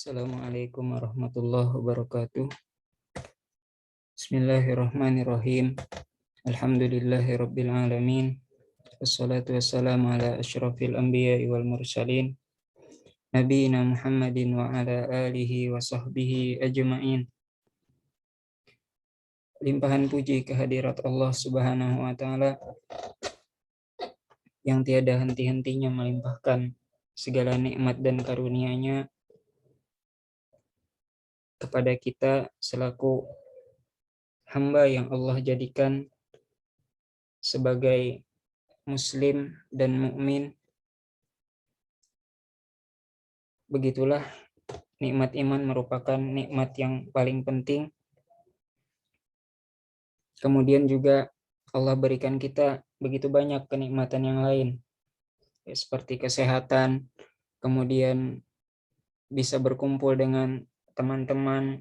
Assalamualaikum warahmatullahi wabarakatuh. Bismillahirrahmanirrahim. Alhamdulillahirabbil alamin. Wassalatu wassalamu ala asyrafil anbiya'i wal mursalin. Nabiyina Muhammadin wa ala alihi wa sahbihi ajma'in. Limpahan puji kehadirat Allah Subhanahu wa taala yang tiada henti-hentinya melimpahkan segala nikmat dan karunia-Nya kepada kita selaku hamba yang Allah jadikan sebagai muslim dan mukmin. Begitulah nikmat iman merupakan nikmat yang paling penting. Kemudian juga Allah berikan kita begitu banyak kenikmatan yang lain, seperti kesehatan, kemudian bisa berkumpul dengan teman-teman,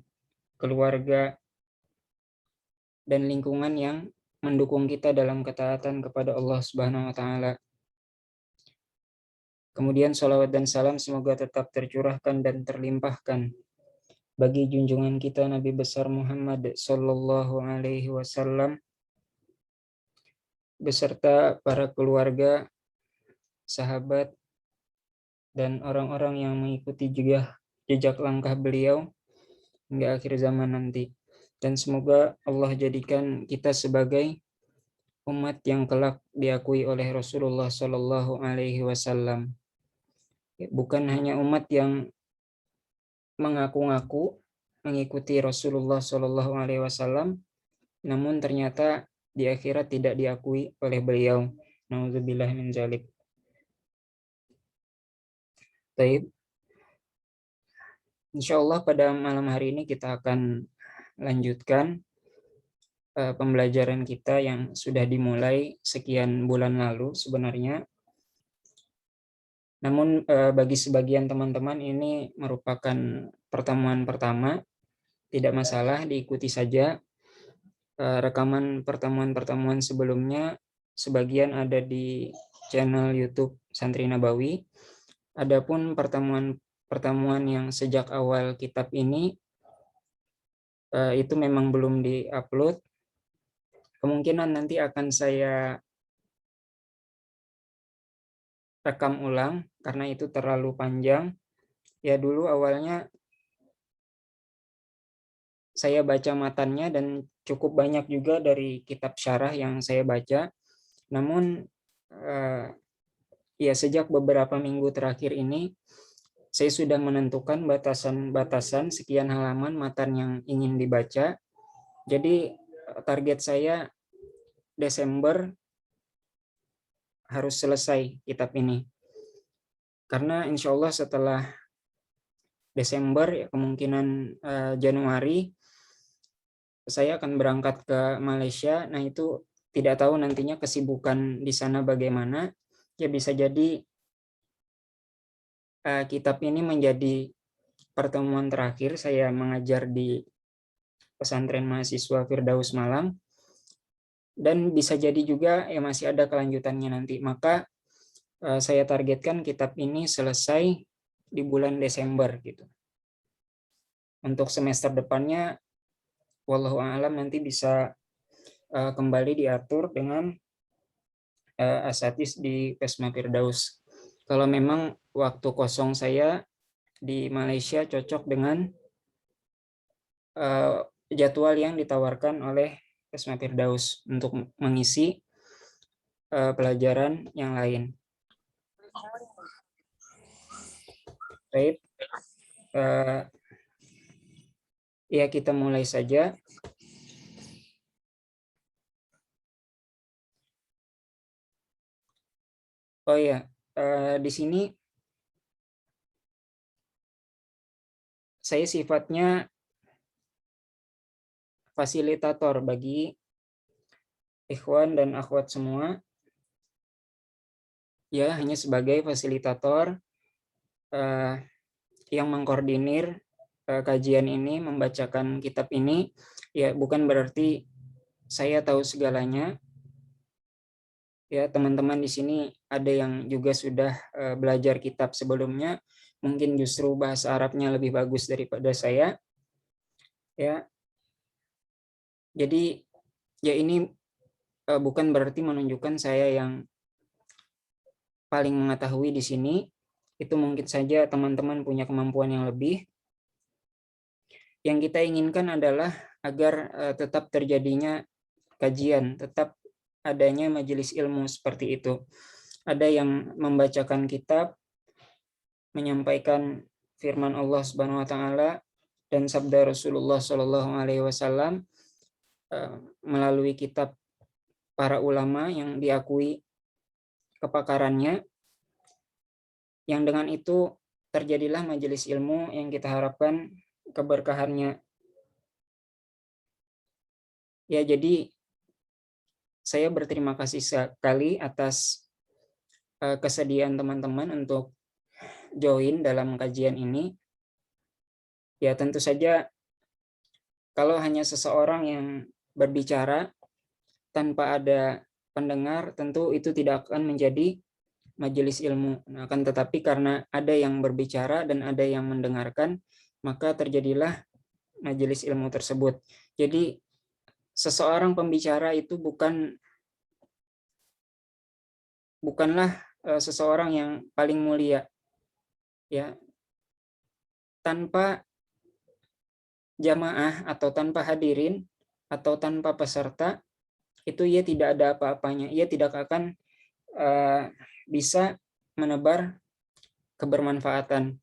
keluarga, dan lingkungan yang mendukung kita dalam ketaatan kepada Allah Subhanahu wa taala. Kemudian salawat dan salam semoga tetap tercurahkan dan terlimpahkan bagi junjungan kita Nabi besar Muhammad sallallahu alaihi wasallam beserta para keluarga, sahabat, dan orang-orang yang mengikuti juga jejak langkah beliau hingga akhir zaman nanti. Dan semoga Allah jadikan kita sebagai umat yang kelak diakui oleh Rasulullah sallallahu alaihi wasallam. Bukan hanya umat yang mengaku-ngaku mengikuti Rasulullah sallallahu alaihi wasallam, namun ternyata di akhirat tidak diakui oleh beliau. Nauzubillah min dzalik. Baik. Insyaallah pada malam hari ini kita akan lanjutkan pembelajaran kita yang sudah dimulai sekian bulan lalu sebenarnya. Namun bagi sebagian teman-teman ini merupakan pertemuan pertama, tidak masalah, diikuti saja. Rekaman pertemuan-pertemuan sebelumnya sebagian ada di channel YouTube Santri Nabawi. Adapun pertemuan yang sejak awal kitab ini itu memang belum di-upload. Kemungkinan nanti akan saya rekam ulang karena itu terlalu panjang. Ya dulu awalnya saya baca matannya dan cukup banyak juga dari kitab syarah yang saya baca. Namun ya sejak beberapa minggu terakhir ini saya sudah menentukan batasan-batasan sekian halaman matan yang ingin dibaca. Jadi target saya Desember harus selesai kitab ini. Karena insya Allah setelah Desember ya kemungkinan Januari saya akan berangkat ke Malaysia. Nah itu tidak tahu nantinya kesibukan di sana bagaimana. Ya bisa jadi kitab ini menjadi pertemuan terakhir saya mengajar di pesantren mahasiswa Firdaus Malang. Dan bisa jadi juga ya masih ada kelanjutannya nanti. Maka saya targetkan kitab ini selesai di bulan Desember gitu. Untuk semester depannya wallahu a'lam nanti bisa kembali diatur dengan asatidz di Pesma Firdaus. Kalau memang waktu kosong saya di Malaysia cocok dengan jadwal yang ditawarkan oleh Pesma Firdaus untuk mengisi pelajaran yang lain. Baik, ya kita mulai saja. Oh ya, di sini saya sifatnya fasilitator bagi ikhwan dan akhwat semua. Ya, hanya sebagai fasilitator yang mengkoordinir kajian ini, membacakan kitab ini. Ya, bukan berarti saya tahu segalanya. Ya, teman-teman di sini ada yang juga sudah belajar kitab sebelumnya. mungkin justru bahasa Arabnya lebih bagus daripada saya, ya. Jadi ya ini bukan berarti menunjukkan saya yang paling mengetahui di sini. Itu mungkin saja teman-teman punya kemampuan yang lebih. Yang kita inginkan adalah agar tetap terjadinya kajian, tetap adanya majelis ilmu seperti itu. Ada yang membacakan kitab, menyampaikan firman Allah Subhanahu wa taala dan sabda Rasulullah Shallallahu alaihi wasallam melalui kitab para ulama yang diakui kepakarannya, yang dengan itu terjadilah majelis ilmu yang kita harapkan keberkahannya. Ya, jadi saya berterima kasih sekali atas kesediaan teman-teman untuk join dalam kajian ini. Ya, tentu saja kalau hanya seseorang yang berbicara tanpa ada pendengar, tentu itu tidak akan menjadi majelis ilmu. Nah, akan tetapi karena ada yang berbicara dan ada yang mendengarkan, maka terjadilah majelis ilmu tersebut. Jadi seseorang pembicara itu bukanlah seseorang yang paling mulia, ya. Tanpa jamaah atau tanpa hadirin atau tanpa peserta, itu ia tidak ada apa-apanya. Ia tidak akan bisa menebar kebermanfaatan.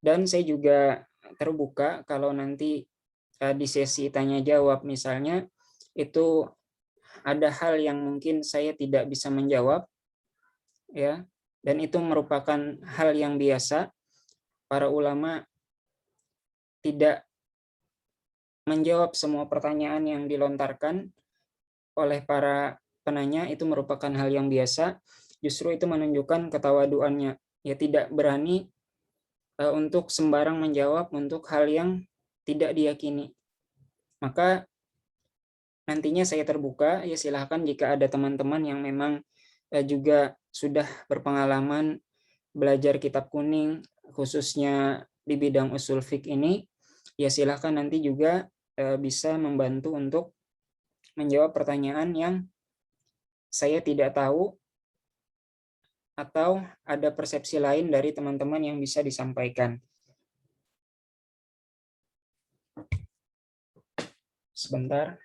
Dan saya juga terbuka kalau nanti di sesi tanya jawab misalnya itu ada hal yang mungkin saya tidak bisa menjawab, ya, dan itu merupakan hal yang biasa. Para ulama tidak menjawab semua pertanyaan yang dilontarkan oleh para penanya, itu merupakan hal yang biasa. Justru itu menunjukkan ketawaduannya, ya, tidak berani untuk sembarang menjawab untuk hal yang tidak diyakini. Maka nantinya saya terbuka, ya silahkan jika ada teman-teman yang memang juga sudah berpengalaman belajar kitab kuning, khususnya di bidang usul fiqh ini, ya silahkan nanti juga bisa membantu untuk menjawab pertanyaan yang saya tidak tahu atau ada persepsi lain dari teman-teman yang bisa disampaikan. Sebentar.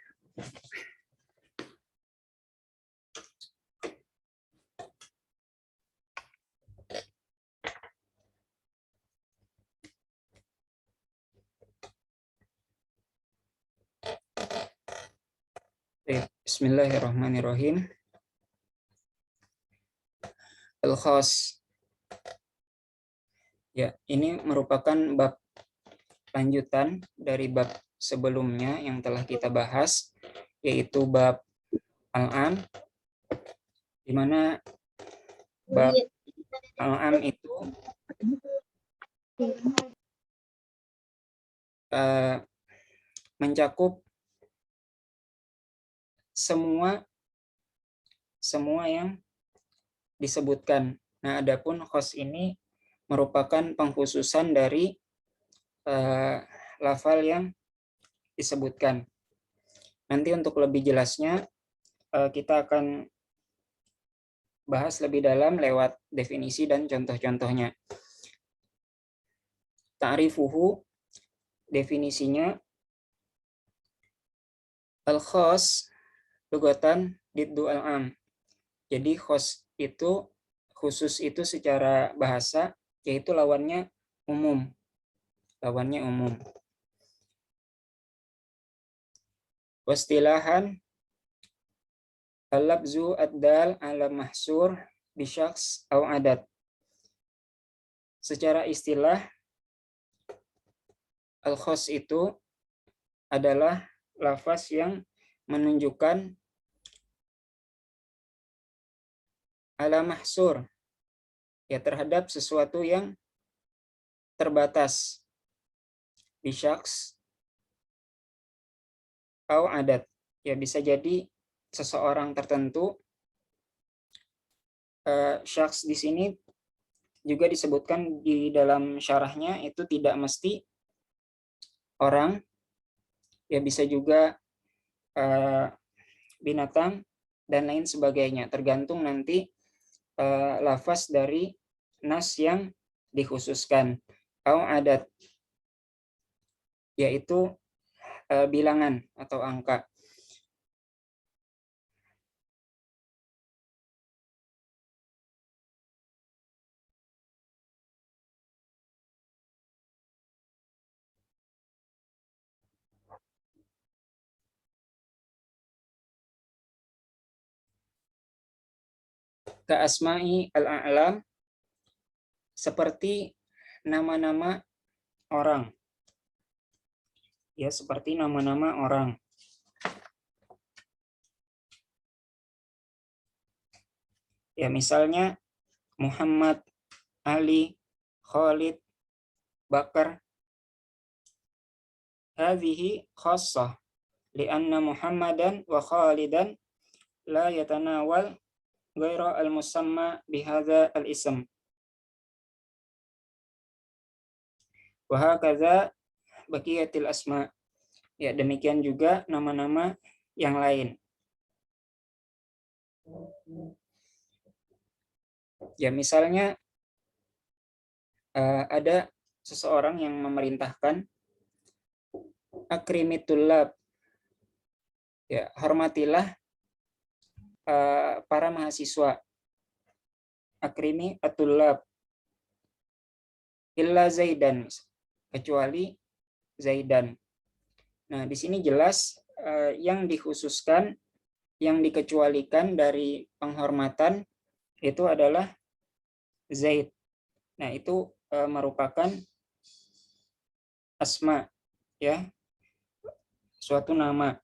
Bismillahirrahmanirrahim. Al-Khas. Ya, ini merupakan bab lanjutan dari bab sebelumnya yang telah kita bahas, yaitu bab Al-Am, di mana bab Al-Am itu mencakup semua yang disebutkan. Nah, adapun khos ini merupakan pengkhususan dari lafal yang disebutkan. Nanti untuk lebih jelasnya kita akan bahas lebih dalam lewat definisi dan contoh-contohnya. Ta'rifuhu, definisinya, al-khas lugatan diddu al-am. Jadi khas itu, khusus itu secara bahasa, yaitu lawannya umum. Lawannya umum. Wastilahan, al-labzu ad-dal ala mahsur bisyakhs au adat. Secara istilah, al-khas itu adalah lafaz yang menunjukkan ala mahsur, ya, terhadap sesuatu yang terbatas, bisyaks au adat, ya, bisa jadi seseorang tertentu. Syaks di sini juga disebutkan di dalam syarahnya itu tidak mesti orang, ya bisa juga binatang dan lain sebagainya, tergantung nanti lafaz dari nas yang dikhususkan. Au adat, yaitu bilangan atau angka. Ka asma'i al-a'lam, seperti nama-nama orang. Ya, seperti nama-nama orang. Ya, misalnya Muhammad, Ali, Khalid, Bakar. Hadhihi khassah lianna Muhammadan wa Khalidan la yatanawal ghaira al-musamma bihadza al-ism. Wa hakadza baqiyatil asma. Ya, demikian juga nama-nama yang lain. Ya, misalnya ada seseorang yang memerintahkan akrimitulab, ya, hormatilah para mahasiswa. Akrimi atulab illa Zaidan, kecuali Zaidan. Nah, di sini jelas yang dikhususkan, yang dikecualikan dari penghormatan itu adalah Zaid. Nah, itu merupakan asma, ya, suatu nama.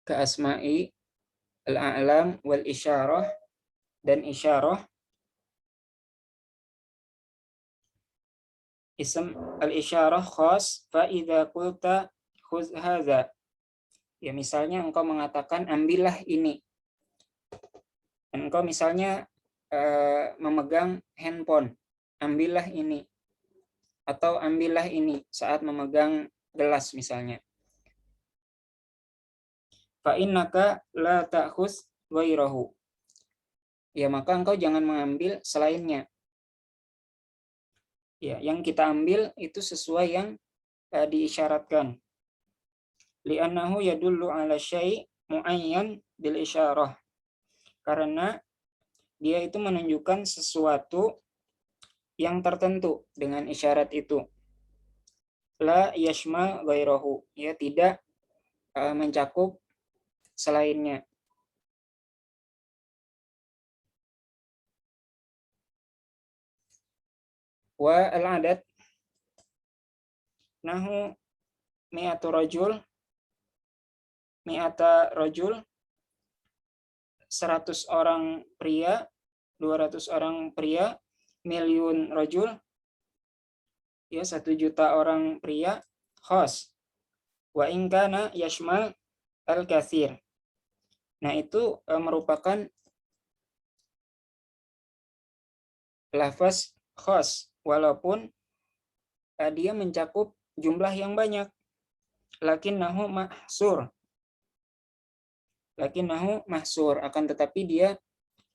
Ka asma'i al-a'lam wal isyarah, dan isyarah. Ism al-isyarah khas fa idza qulta khudh hadza. Ya, misalnya engkau mengatakan ambillah ini. Dan engkau misalnya memegang handphone, ambillah ini. Atau ambillah ini saat memegang gelas misalnya. Fa innaka la ta'khudh ghairahu. Ya, maka engkau jangan mengambil selainnya. Ya, yang kita ambil itu sesuai yang diisyaratkan. Li'annahu yadullu ala syai' muayyan bil isyarah. Karena dia itu menunjukkan sesuatu yang tertentu dengan isyarat itu. La yashmal ghairahu, ya, tidak mencakup selainnya. Wa al-adat nahu mi'atu rajul, mi'ata rajul, 100 orang pria, 200 orang pria, milyun rajul, ya, 1 juta orang pria, khas. Wa in kana yashmal al-katsir. Nah, itu merupakan lafaz khas, walaupun dia mencakup jumlah yang banyak. Lakinnahu mahsur. Lakinnahu mahsur, akan tetapi dia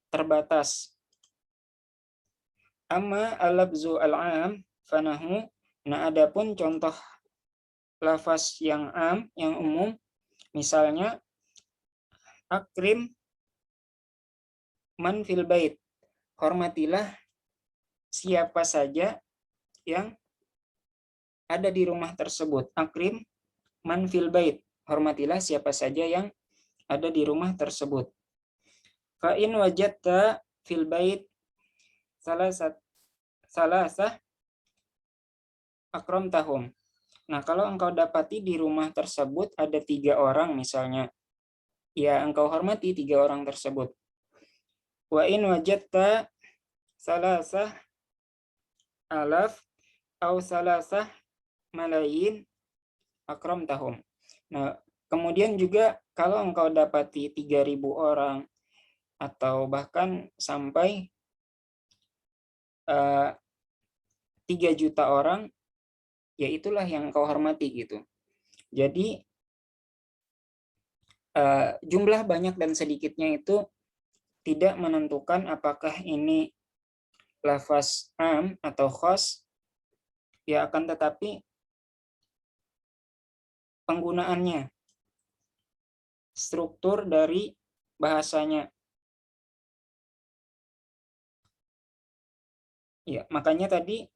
terbatas. Amma al-lafzu al-am fanahu. Nah, adapun contoh lafaz yang am, yang umum, misalnya akrim man fil bait. Hormatilah siapa saja yang ada di rumah tersebut. Akrim man fil bait. Hormatilah siapa saja yang ada di rumah tersebut. Fa in wajadta fil bait salasah akramtahum. Nah, kalau engkau dapati di rumah tersebut ada 3 orang misalnya, ya engkau hormati 3 orang tersebut. Wa in wajadta salasah alaf au salasah malayin akramtahum. Nah, kemudian juga kalau engkau dapati 3.000 orang atau bahkan sampai 3 juta orang, ya itulah yang engkau hormati gitu. Jadi jumlah banyak dan sedikitnya itu tidak menentukan apakah ini lafaz am atau khos, ya akan tetapi penggunaannya, struktur dari bahasanya. Ya, makanya tadi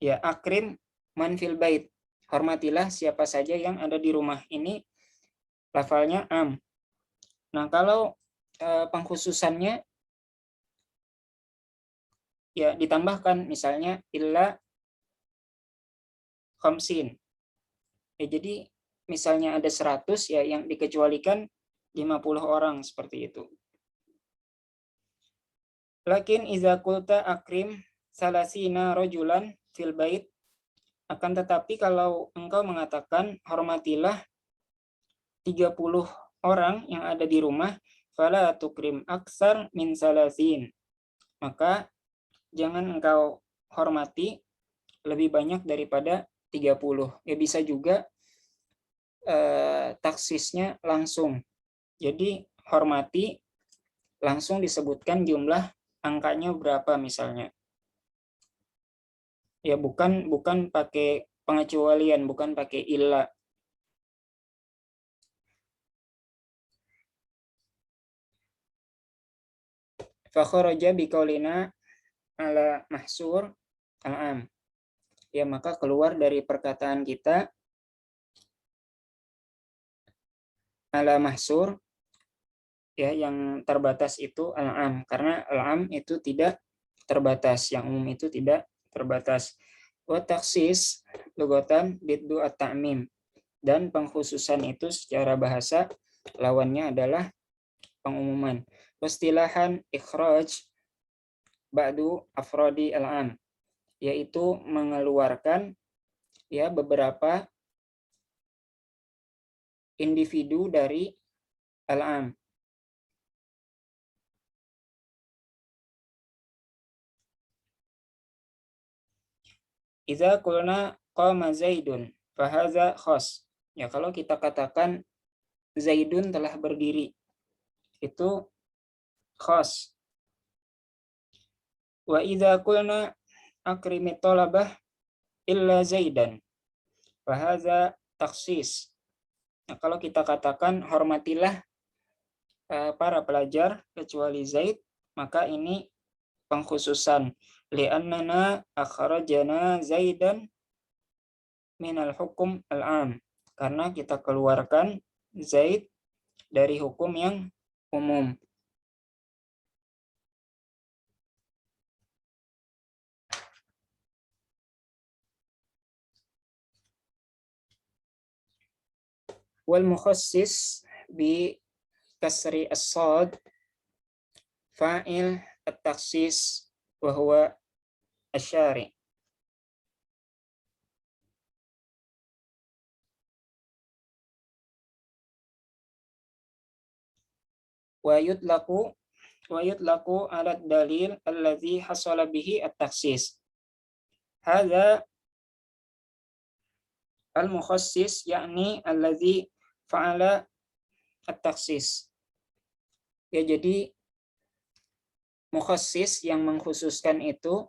ya akrim man fil bait. Hormatilah siapa saja yang ada di rumah. Ini lafalnya am. Nah, kalau pengkhususannya ya ditambahkan misalnya illa khamsin. Ya, jadi misalnya ada 100 ya yang dikecualikan 50 orang seperti itu. Lakin iza qulta akrim salasina rojulan fil bait, akan tetapi kalau engkau mengatakan hormatilah 30 orang yang ada di rumah, fala tukrim aksar min salasin, maka jangan engkau hormati lebih banyak daripada 30. Ya bisa juga taksisnya langsung. Jadi hormati langsung disebutkan jumlah angkanya berapa misalnya. Ya bukan pakai pengecualian, bukan pakai illa. Fa kharaja biqaulina ala mahsur al-am. Ya maka keluar dari perkataan kita ala mahsur, ya yang terbatas itu al-am, karena al-am itu tidak terbatas, yang umum itu tidak terbatas. Wa taksis lugatan diddu at-ta'mim, dan pengkhususan itu secara bahasa lawannya adalah pengumuman. Wastilahan ikhraj ba'du afrodi al-am, yaitu mengeluarkan ya beberapa individu dari al-am. Idza qulna qama Zaidun fahaza khas. Ya kalau kita katakan Zaidun telah berdiri, itu khas. Wa idza qulna akrimit talabah illa Zaidan fahaza taksis. Nah, kalau kita katakan hormatilah para pelajar kecuali Zaid, maka ini pengkhususan. Li'annana akhrajana Zaidan minal hukum al-am, karena kita keluarkan Zaid dari hukum yang umum. Wal mukhassis bi kasri as-sad fa'il at-takhsis wa huwa asy-syari'. Wa yutlaqu ala dalil allazi hasala bihi at-takhsis. Hadza al-mukhassis yakni allazi fa'ala at-takhsis. Ya, jadi mukhassis yang mengkhususkan itu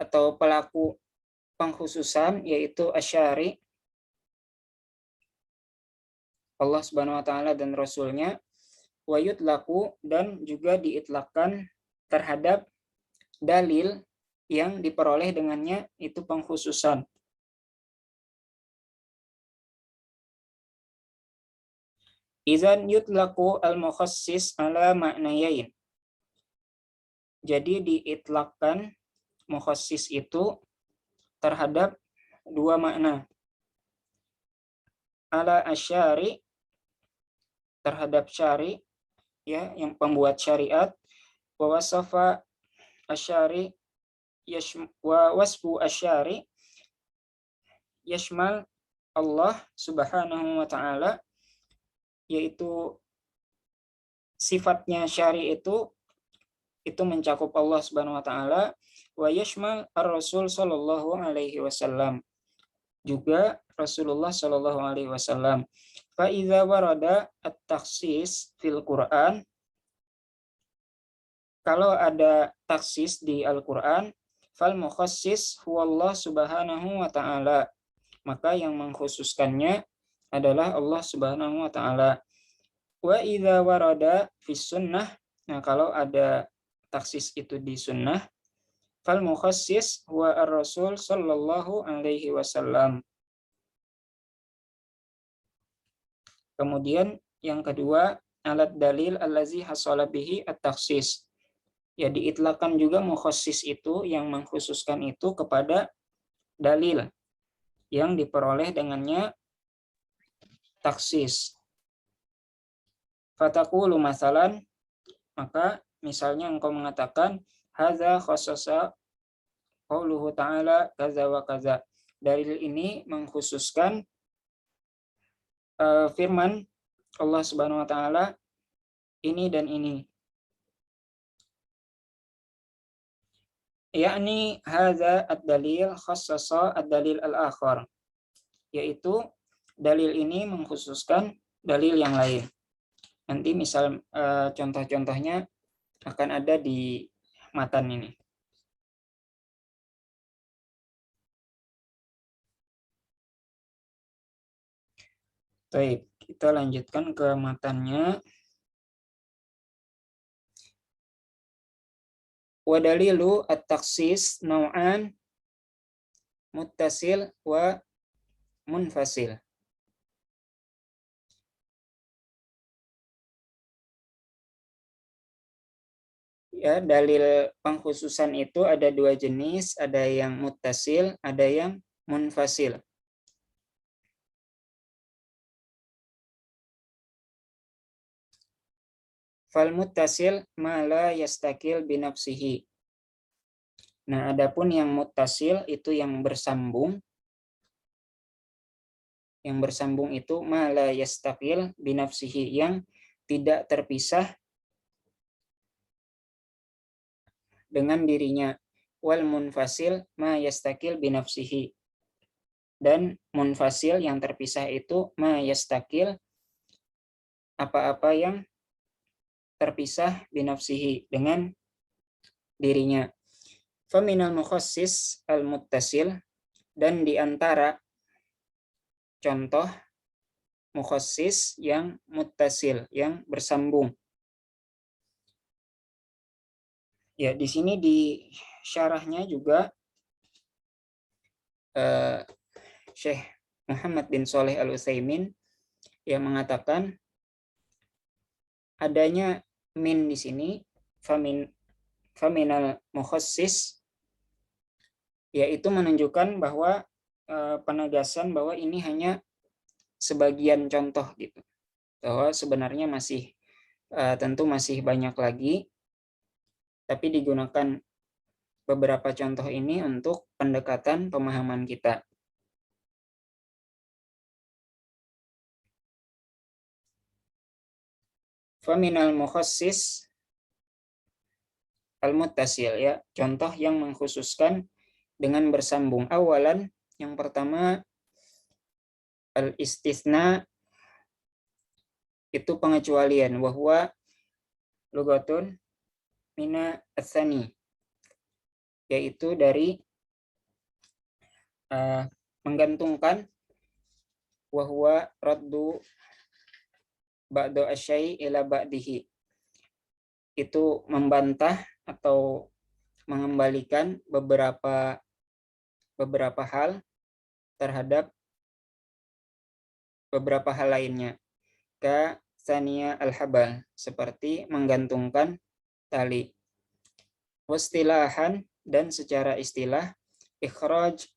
atau pelaku pengkhususan yaitu asyari, Allah Subhanahu wa taala dan rasulnya, wa yutlaqu, dan juga diitlakkan terhadap dalil yang diperoleh dengannya itu Idzan yutlaqu al-mukhassis ala ma'nayain. Jadi diitlaqkan mukhassis itu terhadap dua makna. Ala asyari, terhadap syari, ya, yang pembuat syariat, wa wasafa asyari wa wasfu asyari yashmal Allah Subhanahu wa taala, yaitu sifatnya syari itu mencakup Allah Subhanahu wa taala, wa yashmal ar-rasul sallallahu alaihi wasallam, juga Rasulullah sallallahu alaihi wasallam. Fa idza warada at-takhsis fil Qur'an, kalau ada taksis di Al-Qur'an, fal mukhassis huwallah Subhanahu wa taala, maka yang mengkhususkannya adalah Allah Subhanahu wa taala. Wa idza warada fis sunnah, nah kalau ada taksis itu di sunnah, fal mukhassis huwa ar-rasul sallallahu alaihi wasallam. Kemudian yang kedua, alat dalil allazi hasala bihi at-takhsis. Ya, diitlakan juga mukhassis itu, yang mengkhususkan itu, kepada dalil yang diperoleh dengannya taksis. Fataqulu masalan, maka misalnya engkau mengatakan hadza khassasa qauluhu ta'ala kaza wa kaza. Dalil ini mengkhususkan firman Allah Subhanahu wa taala ini dan ini. Yakni hadza ad-dalil khassasa ad-dalil al-akhar, yaitu dalil ini mengkhususkan dalil yang lain. Nanti misal contoh-contohnya akan ada di matan ini. Baik, kita lanjutkan ke matannya. Wa dalilu at-takhsis nau'an muttasil wa munfasil. Ya, dalil pengkhususan itu ada dua jenis, ada yang muttasil, ada yang munfasil. Fal muttasil ma la yastakil binafsihi. Nah, adapun yang muttasil itu yang bersambung. Yang bersambung itu ma la yastakil binafsihi, yang tidak terpisah dengan dirinya. Wal munfasil ma yastakil binafsihi. Dan munfasil yang terpisah itu ma yastakil, apa-apa yang terpisah binafsihi, dengan dirinya. Faminal mukhassis al-muttasil, dan di antara contoh mukhassis yang muttasil, yang bersambung. Ya, di sini di syarahnya juga Syekh Muhammad bin Shalih Al-Utsaimin yang mengatakan adanya min di sini, faminal mukhassis, yaitu menunjukkan bahwa penegasan bahwa ini hanya sebagian contoh gitu. Bahwa sebenarnya masih tentu masih banyak lagi, tapi digunakan beberapa contoh ini untuk pendekatan pemahaman kita. Faminal mukhassis al-muttasil, ya, contoh yang mengkhususkan dengan bersambung. Awalan, yang pertama, al-istitsna, itu pengecualian, wahwa lugatun mina ats-tsani, yaitu dari menggantungkan, wahwa raddu ba'du asyai ila ba'dihi, itu membantah atau mengembalikan beberapa hal terhadap beberapa hal lainnya. Ka tsaniya al-habal, seperti menggantungkan tali. Wastilahan, dan secara istilah, ikhraj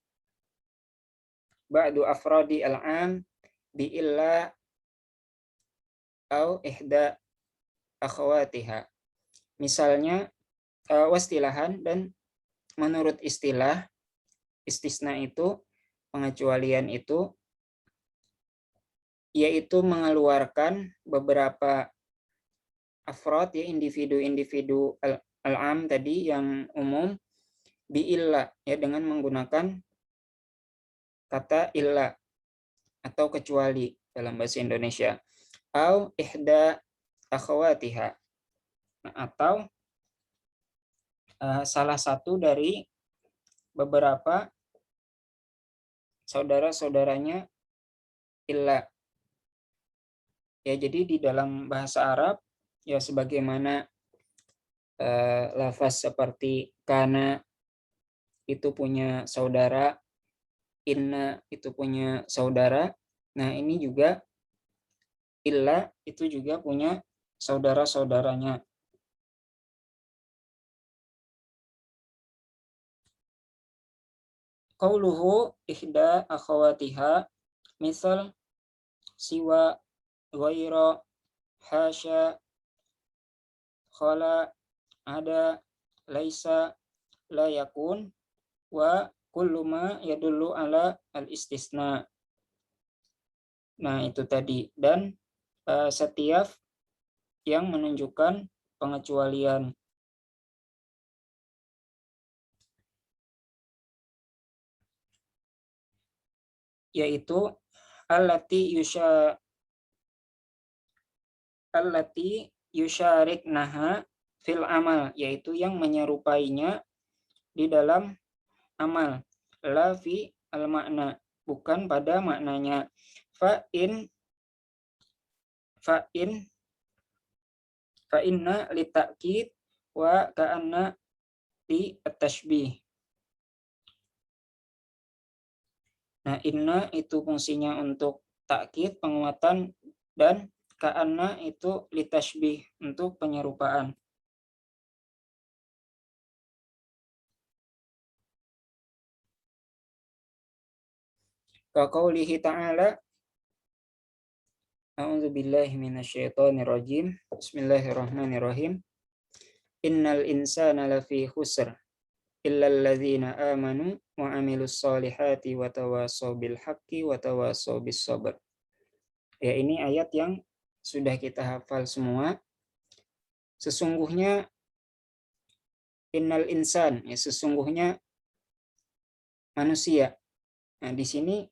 ba'du afradi al-am bi illa au ihda akhawatiha. Misalnya wastilahan, dan menurut istilah, istisna itu, pengecualian itu, yaitu mengeluarkan beberapa afrod, ya, individu-individu al-am tadi yang umum, biilla, ya, dengan menggunakan kata illa atau kecuali dalam bahasa Indonesia, au ihda akhawatiha, atau salah satu dari beberapa saudara-saudaranya illa. Ya, jadi di dalam bahasa Arab, ya, sebagaimana lafaz seperti kana itu punya saudara, inna itu punya saudara. Nah, ini juga illa itu juga punya saudara-saudaranya. Qauluhu ihda akhawatiha, misal siwa, ghaira, hasya, khala, ada, laisa, la yakun, wa kullu ma yadullu ala al-istisna. Nah, itu tadi. Dan setiap yang menunjukkan pengecualian. Yaitu allati yusyariknaha fil amal, yaitu yang menyerupainya di dalam amal, la fi al makna, bukan pada maknanya. Fa inna litakid wa ka'anna li at-tashbih. Nah, inna itu fungsinya untuk takkid, penguatan, dan ka'anna itu litashbih, untuk penyerupaan. Kaqaulihi ta'ala, a'udzubillahi minasyaitonirrajim. Bismillahirrahmanirrahim. Innal insana lafi khusr illal ladzina amanu wa amilus solihati wa tawasaw bil haqqi wa tawasaw bis sabr. Ya, ini ayat yang sudah kita hafal semua. Sesungguhnya innal insan, ya, sesungguhnya manusia. Nah, di sini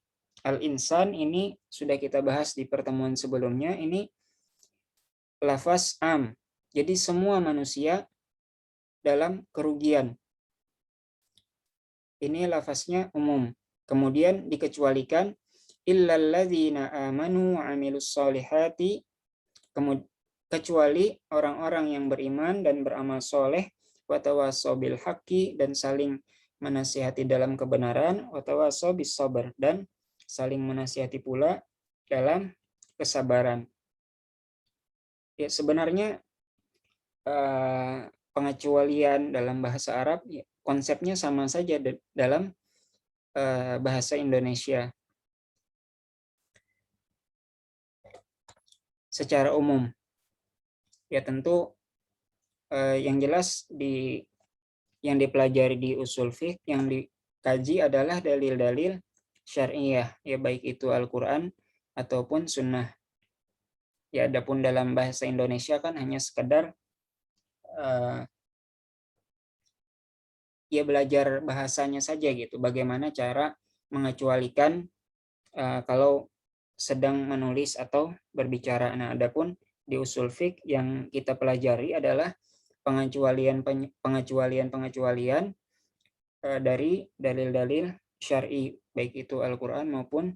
al-insan ini sudah kita bahas di pertemuan sebelumnya. Ini lafaz am. Jadi semua manusia dalam kerugian. Ini lafaznya umum. Kemudian dikecualikan illal ladzina amanu wa amilus solihati, kecuali orang-orang yang beriman dan beramal soleh, wa tawasaw bil haqqi, dan saling menasihati dalam kebenaran, wa tawasaw bis sabr, dan saling menasihati pula dalam kesabaran. Ya, sebenarnya pengecualian dalam bahasa Arab, ya, konsepnya sama saja dalam bahasa Indonesia secara umum. Ya, tentu yang jelas yang dipelajari di usul fiqh, yang dikaji adalah dalil-dalil syariah, ya, baik itu Al-Qur'an ataupun sunnah. Ya, adapun dalam bahasa Indonesia kan hanya sekedar ya belajar bahasanya saja gitu, bagaimana cara mengecualikan kalau sedang menulis atau berbicara. Nah, adapun di usul fiqh yang kita pelajari adalah pengecualian dari dalil-dalil syar'i, baik itu Al-Qur'an maupun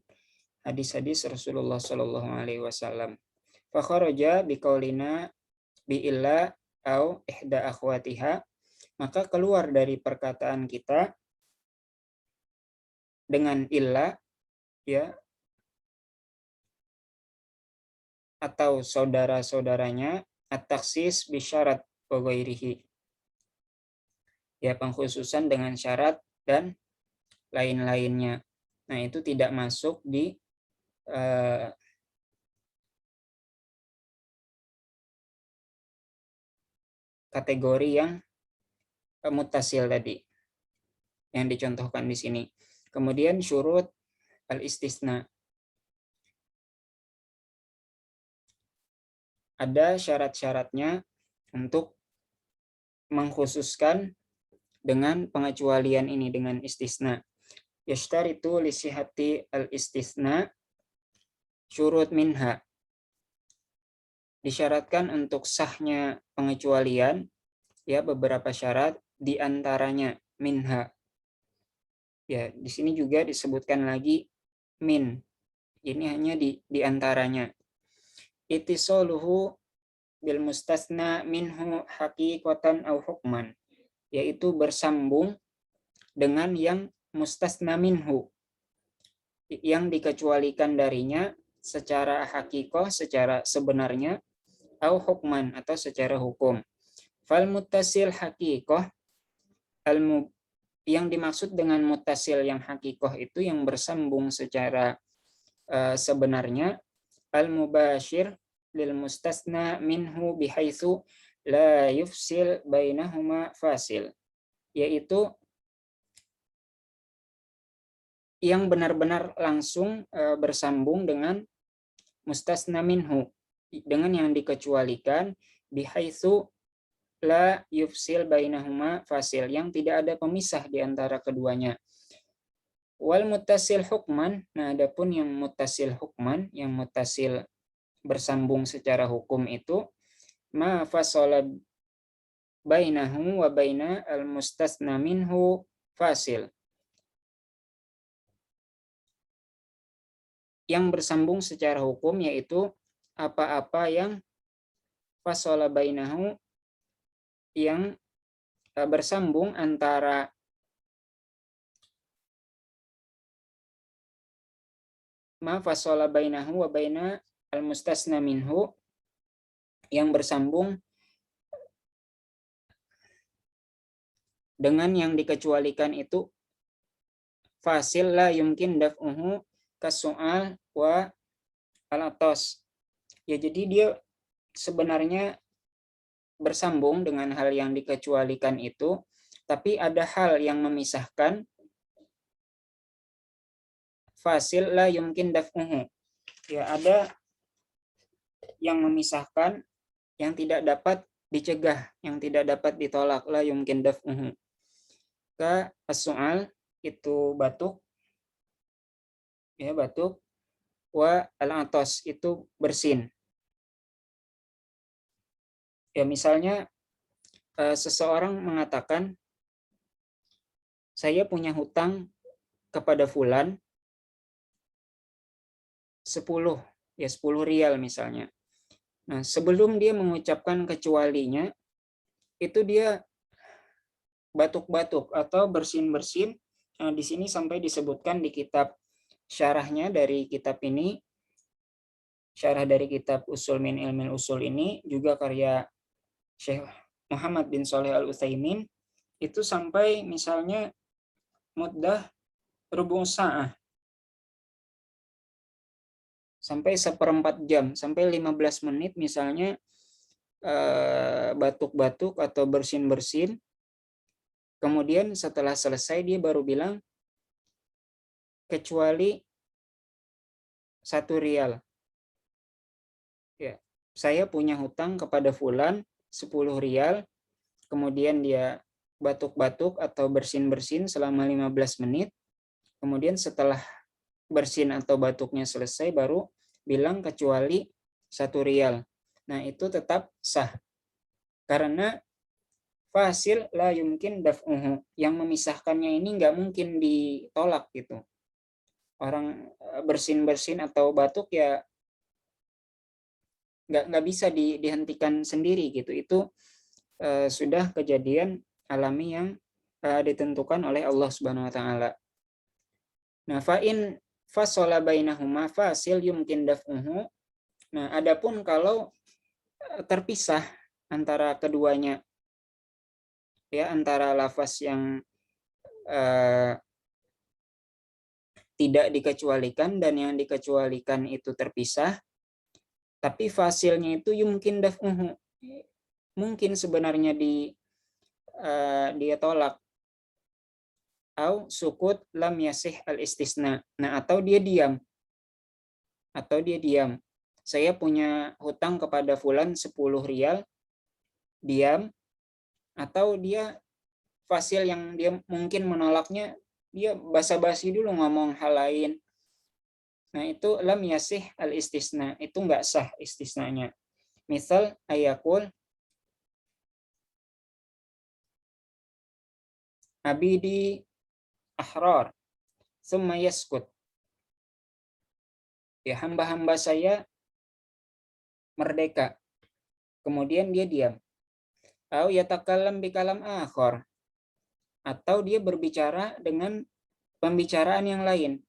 hadis-hadis Rasulullah Shallallahu alaihi wasallam. Fa kharaja biqaulina bi illa au ihda akhwatiha, maka keluar dari perkataan kita dengan illa, ya, atau saudara-saudaranya, at-takhsis bisyarat wa ghairihi. Ya, pengkhususan dengan syarat dan lain-lainnya. Nah, itu tidak masuk di kategori yang muttasil tadi yang dicontohkan di sini. Kemudian syurut al-istisna. Ada syarat-syaratnya untuk mengkhususkan dengan pengecualian ini, dengan istisna. Yashtaritu li sihhati al-istisna syurut minha. Disyaratkan untuk sahnya pengecualian ya beberapa syarat, di antaranya minha. Ya, di sini juga disebutkan lagi min. Ini hanya di antaranya. Ittisoluhu bil mustasna minhu haqiqatan au hukman, yaitu bersambung dengan yang mustasna minhu, yang dikecualikan darinya secara hakikoh, secara sebenarnya, au hukman, atau secara hukum. Fal muttasil hakikoh, yang dimaksud dengan muttasil yang hakikoh itu yang bersambung secara sebenarnya, al-mubashir lil mustasna minhu bihaitsu la yufsil bainahuma fasil, yaitu yang benar-benar langsung bersambung dengan mustasna minhu, dengan yang dikecualikan, bihaitsu la yufsil bainahuma fasil, yang tidak ada pemisah di antara keduanya. Wal muttasil hukman, nah adapun yang muttasil hukman, yang muttasil bersambung secara hukum itu, ma fasala bainahu wa baina al mustasna minhu fasil, yang bersambung secara hukum yaitu apa-apa yang fasala bainahu, yang bersambung antara ma fasala bainahu wa baina al mustasna minhu, yang bersambung dengan yang dikecualikan itu, fasil la yumkin daf'uhu kasu'al wa al-atos. Ya, jadi dia sebenarnya bersambung dengan hal yang dikecualikan itu, tapi ada hal yang memisahkan, fasil la yumkin daf'uhu. Ya, ada yang memisahkan, yang tidak dapat dicegah, yang tidak dapat ditolak, la yumkin daf'uhu. Ka as-su'al, itu batuk, ya batuk, wa al-atos, itu bersin. Ya, misalnya seseorang mengatakan, saya punya hutang kepada fulan 10 rial misalnya. Nah, sebelum dia mengucapkan kecualinya, itu dia batuk-batuk atau bersin-bersin. Nah, di sini sampai disebutkan di kitab syarahnya dari kitab ini, syarah dari kitab Usul min Ilmil Usul ini, juga karya Syekh Muhammad bin Shalih Al-Utsaimin, itu sampai misalnya muddah rubu' sa'ah, sampai 1/4 jam, sampai 15 menit misalnya batuk-batuk atau bersin-bersin. Kemudian setelah selesai dia baru bilang, kecuali 1 rial. Ya, saya punya hutang kepada fulan 10 rial, kemudian dia batuk-batuk atau bersin-bersin selama 15 menit, kemudian setelah bersin atau batuknya selesai baru bilang kecuali 1 rial. Nah, itu tetap sah. Karena fasil la yumkin daf'uhu, yang memisahkannya ini nggak mungkin ditolak gitu. Orang bersin-bersin atau batuk ya nggak bisa dihentikan sendiri gitu. Itu sudah kejadian alami yang ditentukan oleh Allah Subhanahu wa taala. Nah, fa in fasala bainahuma fasil yumkin daf'uhu Nah, adapun kalau terpisah antara keduanya, ya, antara lafaz yang tidak dikecualikan dan yang dikecualikan itu terpisah, tapi fasilnya itu yumkin daf'uhu, mungkin sebenarnya dia tolak, atau sukut lam yasih al istisna. Nah, atau dia diam. Saya punya hutang kepada fulan 10 rial, diam, atau dia fasil yang dia mungkin menolaknya, dia basa-basi dulu ngomong hal lain. Nah, itu lam yasih al istisna, itu enggak sah istisnanya. Misal ayakul abidi ahrar summa yaskut. Ya, hamba-hamba saya merdeka, kemudian dia diam. Atau yatakallam bikalam akhar, atau dia berbicara dengan pembicaraan yang lain,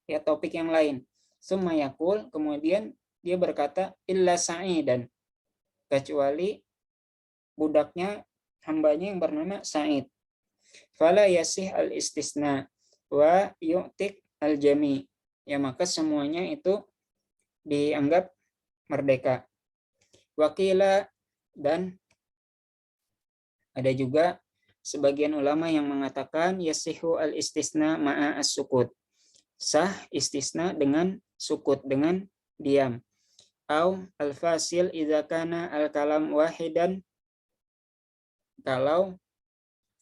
ya, topik yang lain. Summa yakul, kemudian dia berkata illa sa'idan, kecuali budaknya, hambanya yang bernama Sa'id. Fala yasih al istisna wa yu'tik al jami, ya, maka semuanya itu dianggap merdeka. Wakila, dan ada juga sebagian ulama yang mengatakan yasihu al istisna ma'a as-sukut, sah istisna dengan sukut, dengan diam. Au al fasil idza kana al kalam wahidan, kalau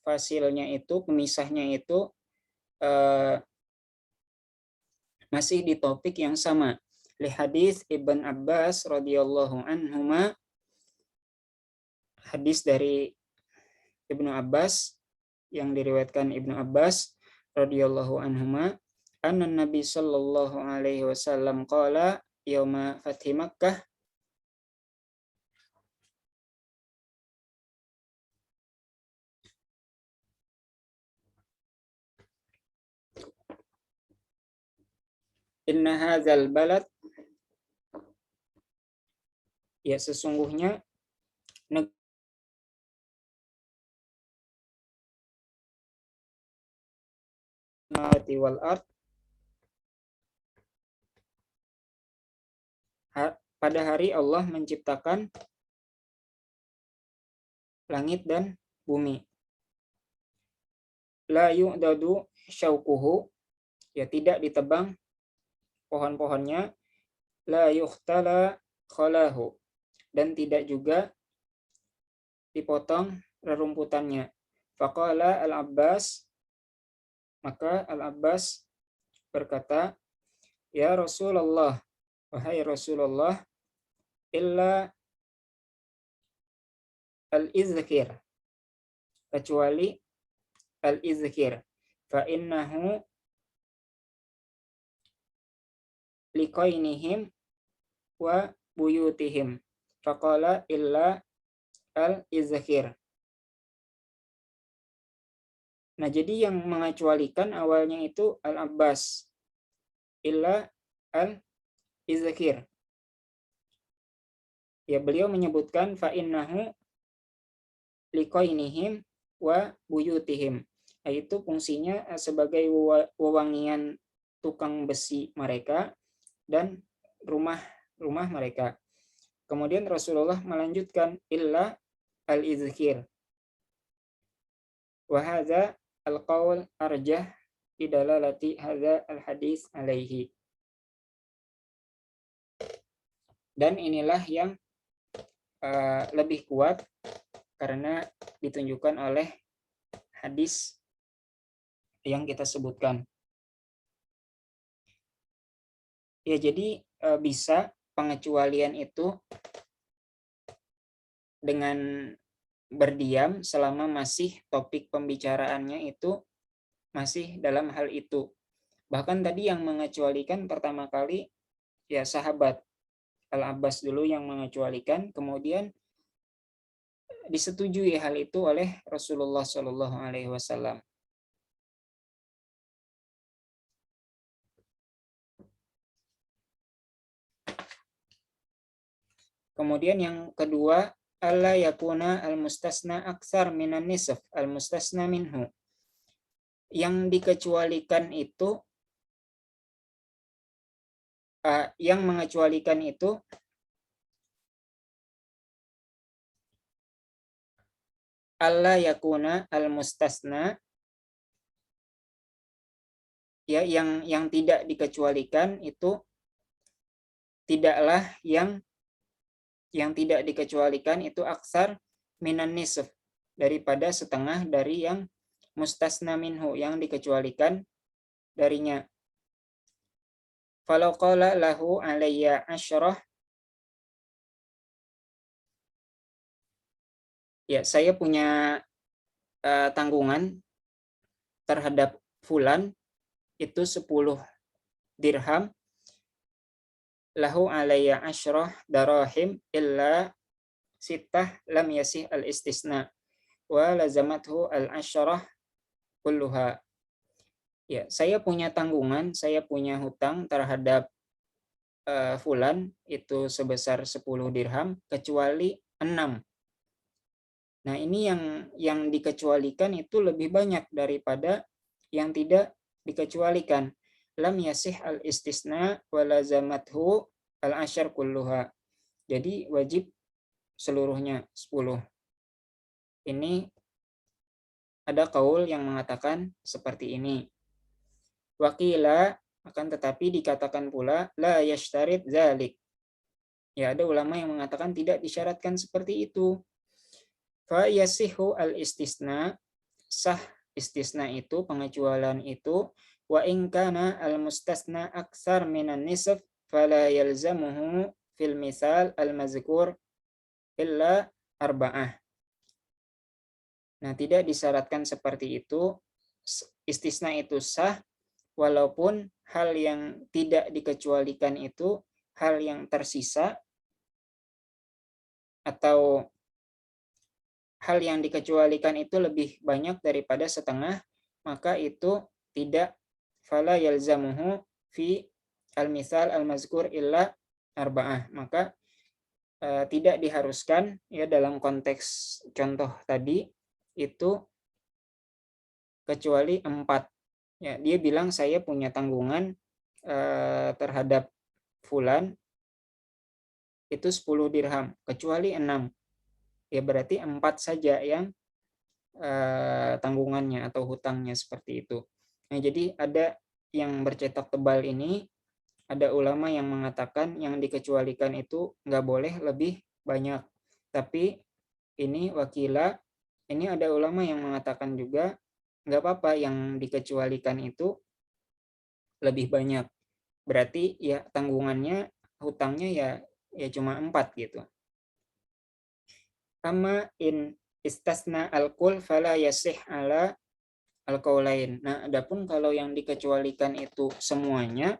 fasilnya itu, pemisahnya itu masih di topik yang sama. Li hadis Ibn Abbas radhiyallahu anhuma, hadis dari Ibnu Abbas yang diriwayatkan Ibnu Abbas radhiyallahu anhuma, anna Nabi sallallahu alaihi wasallam qala yauma fathi Makkah, inna hadzal balad, ya, sesungguhnya negeri wal ard, pada hari Allah menciptakan langit dan bumi. La yu'dadu syauquhu, ya, tidak ditebang pohon-pohonnya. La yuhtala khalahu, dan tidak juga dipotong rerumputannya. Faqala al-Abbas, maka al-Abbas berkata, ya Rasulullah, wahai Rasulullah, illa al-izkir, kecuali al-izkir, fa innahu liqainihim wa buyutihim. Faqala illa al-izkir. Nah, jadi yang mengecualikan awalnya itu al-Abbas, illa al-izkir. Ya, beliau menyebutkan fa innahu liqainihim wa buyutihim, yaitu fungsinya sebagai wewangian tukang besi mereka dan rumah mereka. Kemudian Rasulullah melanjutkan illa al-izkir. Wa hadza al-qaul arjah bidalalati hadza al-hadis alaihi. Dan inilah yang lebih kuat karena ditunjukkan oleh hadis yang kita sebutkan. Ya, jadi bisa pengecualian itu dengan berdiam selama masih topik pembicaraannya itu masih dalam hal itu. Bahkan tadi yang mengecualikan pertama kali, ya, sahabat Al-Abbas dulu yang mengecualikan, kemudian disetujui hal itu oleh Rasulullah Shallallahu Alaihi Wasallam. Kemudian yang kedua, alla yakuna al-mustasna aksar minan nisf al-mustasna minhu. Yang dikecualikan itu, yang mengecualikan itu alla yakuna al-mustasna, ya, yang tidak dikecualikan itu tidaklah yang tidak dikecualikan itu aksar minan nisf, daripada setengah dari yang mustasna minhu, yang dikecualikan darinya. Falau qala lahu alayya asyrah, ya, saya punya tanggungan terhadap fulan itu 10 dirham, lahu alayya asyrah darahim illa sittah lam yasih al-istisna wa lazamathu al-asyrah kulluha. Ya, saya punya tanggungan, saya punya hutang terhadap fulan itu sebesar 10 dirham kecuali 6. Nah, ini yang dikecualikan itu lebih banyak daripada yang tidak dikecualikan. Lam yasih al-istisna wa lazamathu al-asyar kulluha. Jadi wajib seluruhnya 10. Ini ada kaul yang mengatakan seperti ini. Wakila, akan tetapi dikatakan pula la yashtarid zalik. Ya, ada ulama yang mengatakan tidak disyaratkan seperti itu. Fa yasihu al-istisna, sah istisna itu, pengecualian itu, wa in kana al-mustasna aksar minan nisf fala yalzamuhu fil misal al-mazkur illa arba'ah. Nah, tidak disyaratkan seperti itu, istisna itu sah walaupun hal yang tidak dikecualikan itu hal yang tersisa, atau hal yang dikecualikan itu lebih banyak daripada setengah, maka itu tidak, fala yalzamuhu fi al-misal al-mazkur illa arba'ah, maka tidak diharuskan, ya, dalam konteks contoh tadi itu kecuali 4. Ya, dia bilang saya punya tanggungan terhadap fulan itu 10 dirham kecuali 6. Ya, berarti 4 saja yang tanggungannya atau hutangnya, seperti itu. Nah, jadi ada yang bercetak tebal ini, ada ulama yang mengatakan yang dikecualikan itu nggak boleh lebih banyak. Tapi ini wakila, ini ada ulama yang mengatakan juga nggak apa-apa yang dikecualikan itu lebih banyak. Berarti ya tanggungannya, hutangnya ya cuma 4 gitu. Amma in istasna al-kul fala yasih ala al-qaulain. Nah, adapun kalau yang dikecualikan itu semuanya,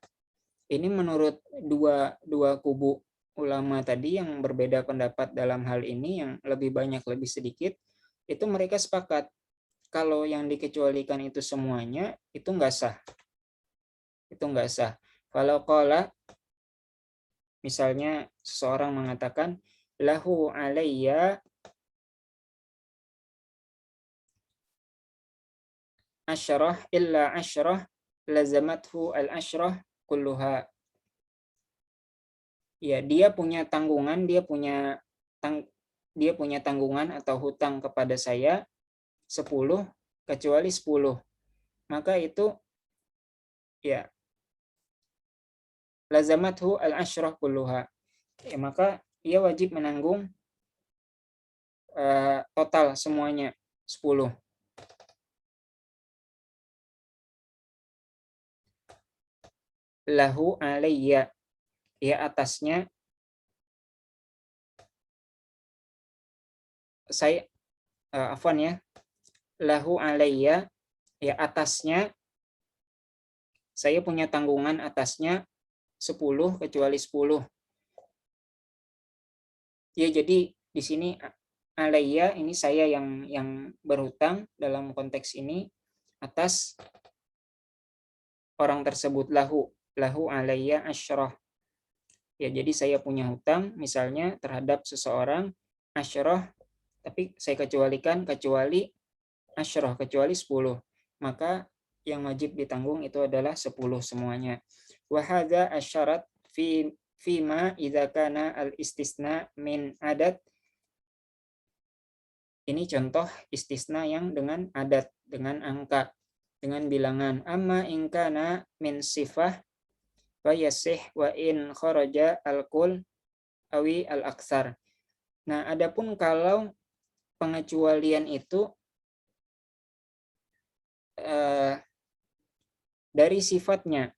ini menurut dua kubu ulama tadi yang berbeda pendapat dalam hal ini, yang lebih banyak lebih sedikit, itu mereka sepakat kalau yang dikecualikan itu semuanya itu enggak sah. Itu enggak sah. Kalau qala, misalnya seseorang mengatakan lahu alayya asyrah illa asyrah lazamathu al-asyrah kulluha. Ya, dia punya tanggungan, dia punya tanggungan atau hutang kepada saya 10 kecuali 10. Maka itu ya lazamathu al-asyrah kulluha. Ya, maka ia wajib menanggung total semuanya 10. Lahu alayya, ya atasnya saya, afwan ya, lahu alayya, ya atasnya saya punya tanggungan atasnya 10 kecuali 10. Ya, jadi di sini alayya ini saya yang berhutang dalam konteks ini atas orang tersebut, lahu alayya asyrah. Ya, jadi saya punya hutang misalnya terhadap seseorang asyroh, tapi saya kecualikan kecuali asyroh, kecuali 10. Maka yang wajib ditanggung itu adalah 10 semuanya. Wa hadza asyarat fima idza kana al istisna min adat. Ini contoh istisna yang dengan adat, dengan angka, dengan bilangan. Amma in kana min sifah fa yasih wa in kharaja al-kul awi al-aksar. Nah, adapun kalau pengecualian itu dari sifatnya,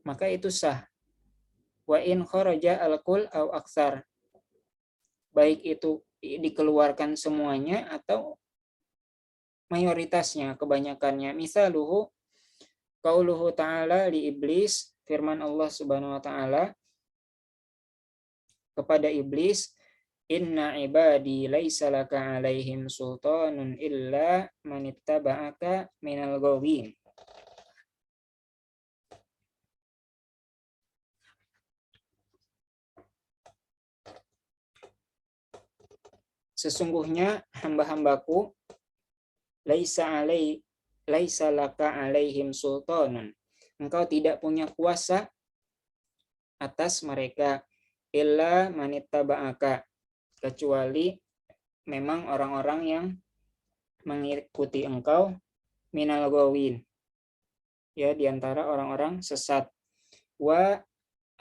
maka itu sah. Wa in kharaja al-kul aw aksar. Baik itu dikeluarkan semuanya atau mayoritasnya, kebanyakannya. Misaluhu qauluhu ta'ala li iblis, firman Allah Subhanahu wa taala kepada iblis, inna ibadi laisa laka alaihim sultanun illa manittaba'aka minal ghawin. Sesungguhnya hamba-hambaku laisa laka alaihim sultanun. Engkau tidak punya kuasa atas mereka illa manittaba'aka, kecuali memang orang-orang yang mengikuti engkau minal ghawin, ya, diantara orang-orang sesat. Wa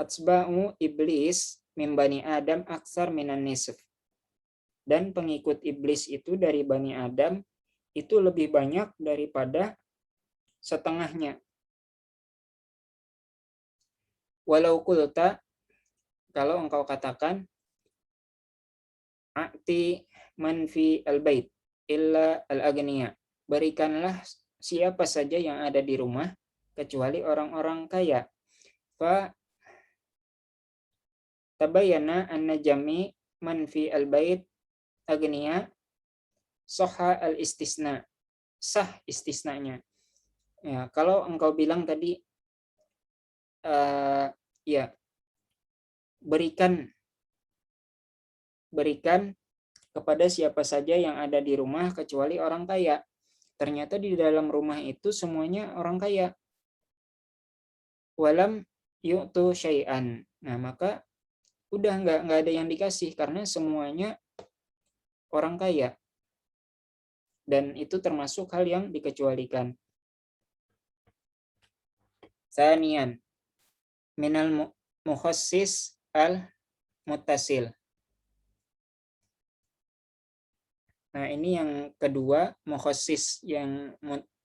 atsba'u iblis min bani Adam aksar minan nisf. Dan pengikut iblis itu dari Bani Adam itu lebih banyak daripada setengahnya. Walau kulta, kalau engkau katakan, a'ti man fi al-bait illa al-agniya. Berikanlah siapa saja yang ada di rumah kecuali orang-orang kaya. Fa tabayyana anna jami man fi al-bait agniya sahha al-istisna. Sah istisnanya. Ya, kalau engkau bilang tadi ya, berikan kepada siapa saja yang ada di rumah kecuali orang kaya. Ternyata di dalam rumah itu semuanya orang kaya. Walam yu'tu syai'an. Nah, maka udah nggak ada yang dikasih karena semuanya orang kaya. Dan itu termasuk hal yang dikecualikan. Sanian minal mukhassis al-muttasil. Nah, ini yang kedua, mukhassis yang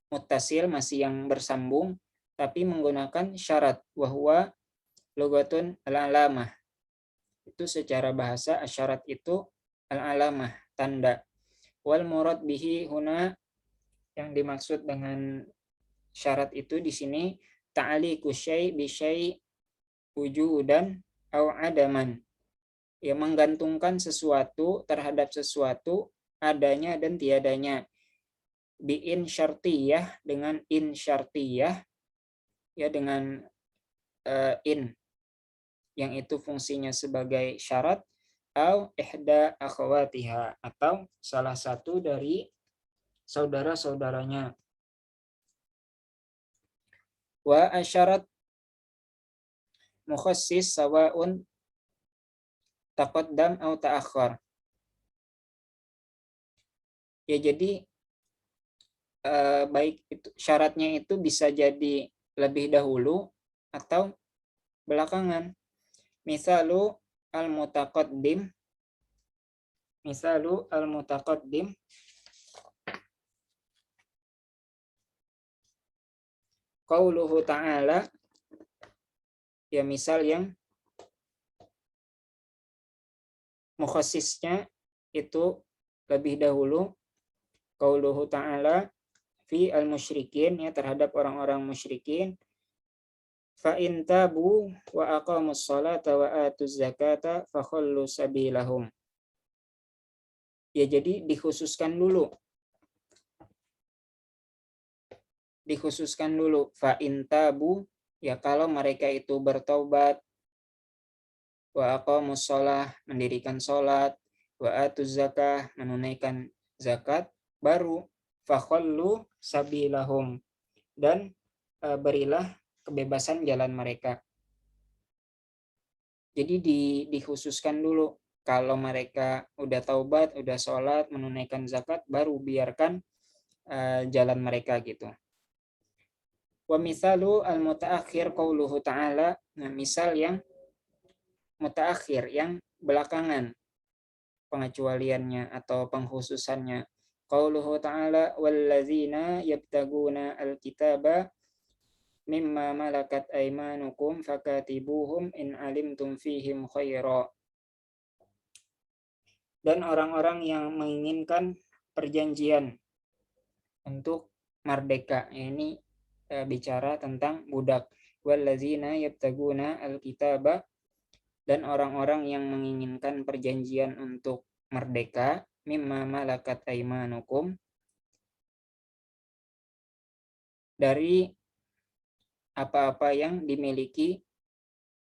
muttasil, masih yang bersambung, tapi menggunakan syarat, wahwa lugatun al-alamah. Itu secara bahasa, syarat itu al-alamah, tanda. Wal murad bihi huna, yang dimaksud dengan syarat itu di sini, ta'liqu syai' bi syai' wujudan au adaman. Ya, menggantungkan sesuatu terhadap sesuatu, adanya dan tiadanya. Bi'in syartiyah, dengan in syartiyah, ya, dengan in yang itu fungsinya sebagai syarat, au ihda akhwatiha, atau salah satu dari saudara-saudaranya. Wa asyarat mukhassis sawaun taqaddam au ta'akhkhar. Ya, jadi baik itu syaratnya itu bisa jadi lebih dahulu atau belakangan. Misalu al-mutaqaddim qauluhu ta'ala, ya, misal yang mukhassisnya itu lebih dahulu, qauluhu ta'ala fi al-musyrikin, ya, terhadap orang-orang musyrikin, fa in tabu wa aqamus sholata wa atuz zakata fakhallu sabilahum. Ya, jadi dikhususkan dulu fa in tabu, ya, kalau mereka itu bertaubat, wa aqamus shalah, mendirikan salat, wa atuz zakah, menunaikan zakat, baru fakhallu sabilahum, dan berilah kebebasan jalan mereka. Jadi dikhususkan dulu, kalau mereka udah taubat, udah sholat, menunaikan zakat, baru biarkan jalan mereka gitu. Wa misalu al-mutaakhir qauluhu ta'ala, nah misal yang mutaakhir, yang belakangan pengecualiannya atau pengkhususannya. Qauluhu ta'ala wallazina yabtaguna al-kitaba mimma malakat aymanukum fakatibuhum in alimtum fihim khaira. Dan orang-orang yang menginginkan perjanjian untuk merdeka. Ini bicara tentang budak. Wallazina yabtaguna al-kitaba, dan orang-orang yang menginginkan perjanjian untuk merdeka, mimma malakat aymanukum, dari apa-apa yang dimiliki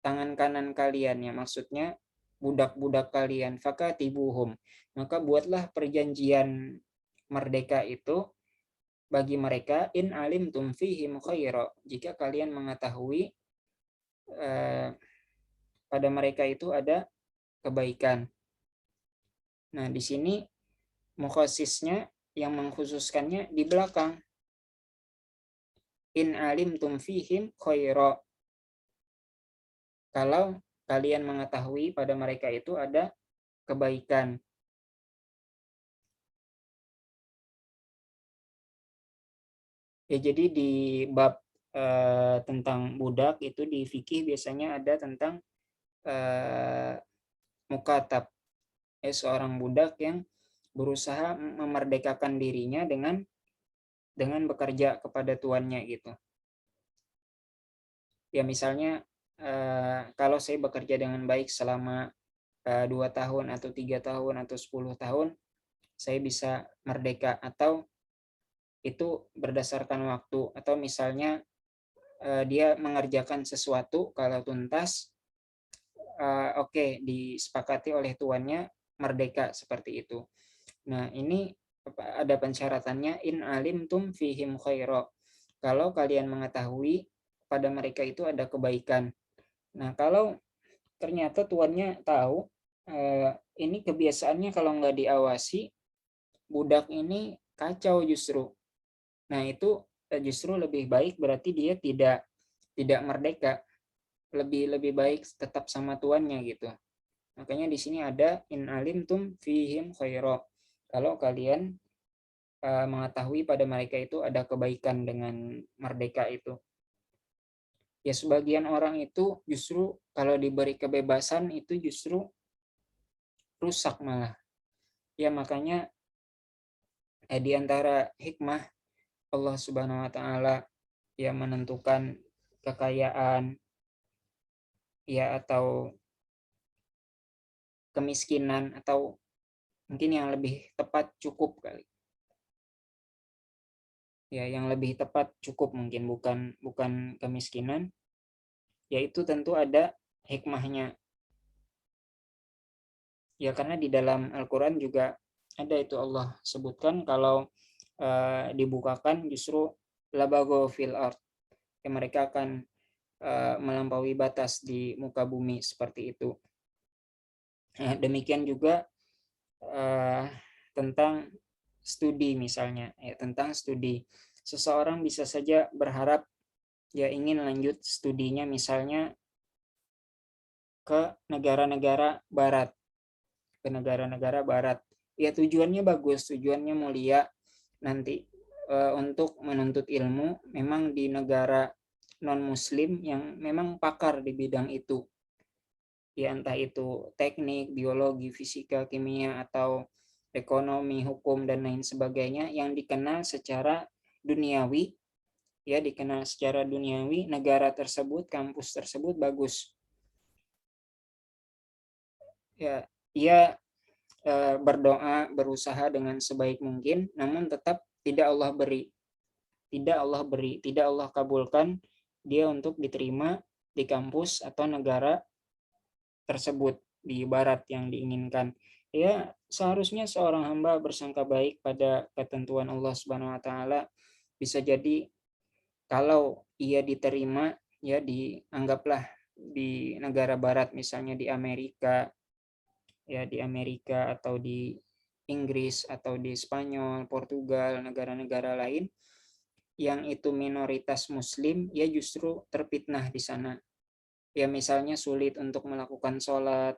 tangan kanan kalian, ya maksudnya budak-budak kalian. Fakatibuhum, maka buatlah perjanjian merdeka itu bagi mereka, in alimtum fihim khaira, jika kalian mengetahui pada mereka itu ada kebaikan. Nah, di sini mukhasisnya, yang mengkhususkannya di belakang. In alimtum fihim khaira, kalau kalian mengetahui pada mereka itu ada kebaikan. Ya, jadi di bab tentang budak itu di fikih biasanya ada tentang mukatab, seorang budak yang berusaha memerdekakan dirinya dengan bekerja kepada tuannya gitu. Ya misalnya kalau saya bekerja dengan baik selama 2 tahun atau 3 tahun atau 10 tahun, saya bisa merdeka, atau itu berdasarkan waktu, atau misalnya dia mengerjakan sesuatu, kalau tuntas oke, disepakati oleh tuannya merdeka seperti itu. Nah, ini ada pensyaratannya, in alimtum fihim khaira, kalau kalian mengetahui pada mereka itu ada kebaikan. Nah, kalau ternyata tuannya tahu ini kebiasaannya kalau nggak diawasi, budak ini kacau justru. Nah, itu justru lebih baik, berarti dia tidak merdeka, lebih baik tetap sama tuannya gitu. Makanya di sini ada in alimtum fihim khaira, kalau kalian mengetahui pada mereka itu ada kebaikan dengan merdeka itu. Ya, sebagian orang itu justru kalau diberi kebebasan itu justru rusak malah. Ya, makanya di antara hikmah Allah Subhanahu wa taala yang menentukan kekayaan ya atau kemiskinan, atau mungkin yang lebih tepat cukup kali. Ya, yang lebih tepat cukup mungkin, bukan kemiskinan. Yaitu tentu ada hikmahnya. Ya, karena di dalam Al-Qur'an juga ada itu, Allah sebutkan kalau dibukakan justru labago fil ard, ya mereka akan melampaui batas di muka bumi seperti itu. Nah, demikian juga tentang studi misalnya, ya tentang studi, seseorang bisa saja berharap ya ingin lanjut studinya misalnya ke negara-negara barat, ya tujuannya bagus, tujuannya mulia, nanti untuk menuntut ilmu memang di negara non muslim yang memang pakar di bidang itu, ya entah itu teknik, biologi, fisika, kimia, atau ekonomi, hukum, dan lain sebagainya, yang dikenal secara duniawi, negara tersebut, kampus tersebut bagus. Ya, ia berdoa, berusaha dengan sebaik mungkin, namun tetap tidak Allah kabulkan dia untuk diterima di kampus atau negara tersebut di barat yang diinginkan. Ya, seharusnya seorang hamba bersangka baik pada ketentuan Allah Subhanahu wa taala. Bisa jadi kalau ia diterima, ya dianggaplah di negara barat, misalnya di Amerika, ya di Amerika atau di Inggris atau di Spanyol, Portugal, negara-negara lain yang itu minoritas muslim, ya justru terfitnah di sana. Ya misalnya sulit untuk melakukan sholat,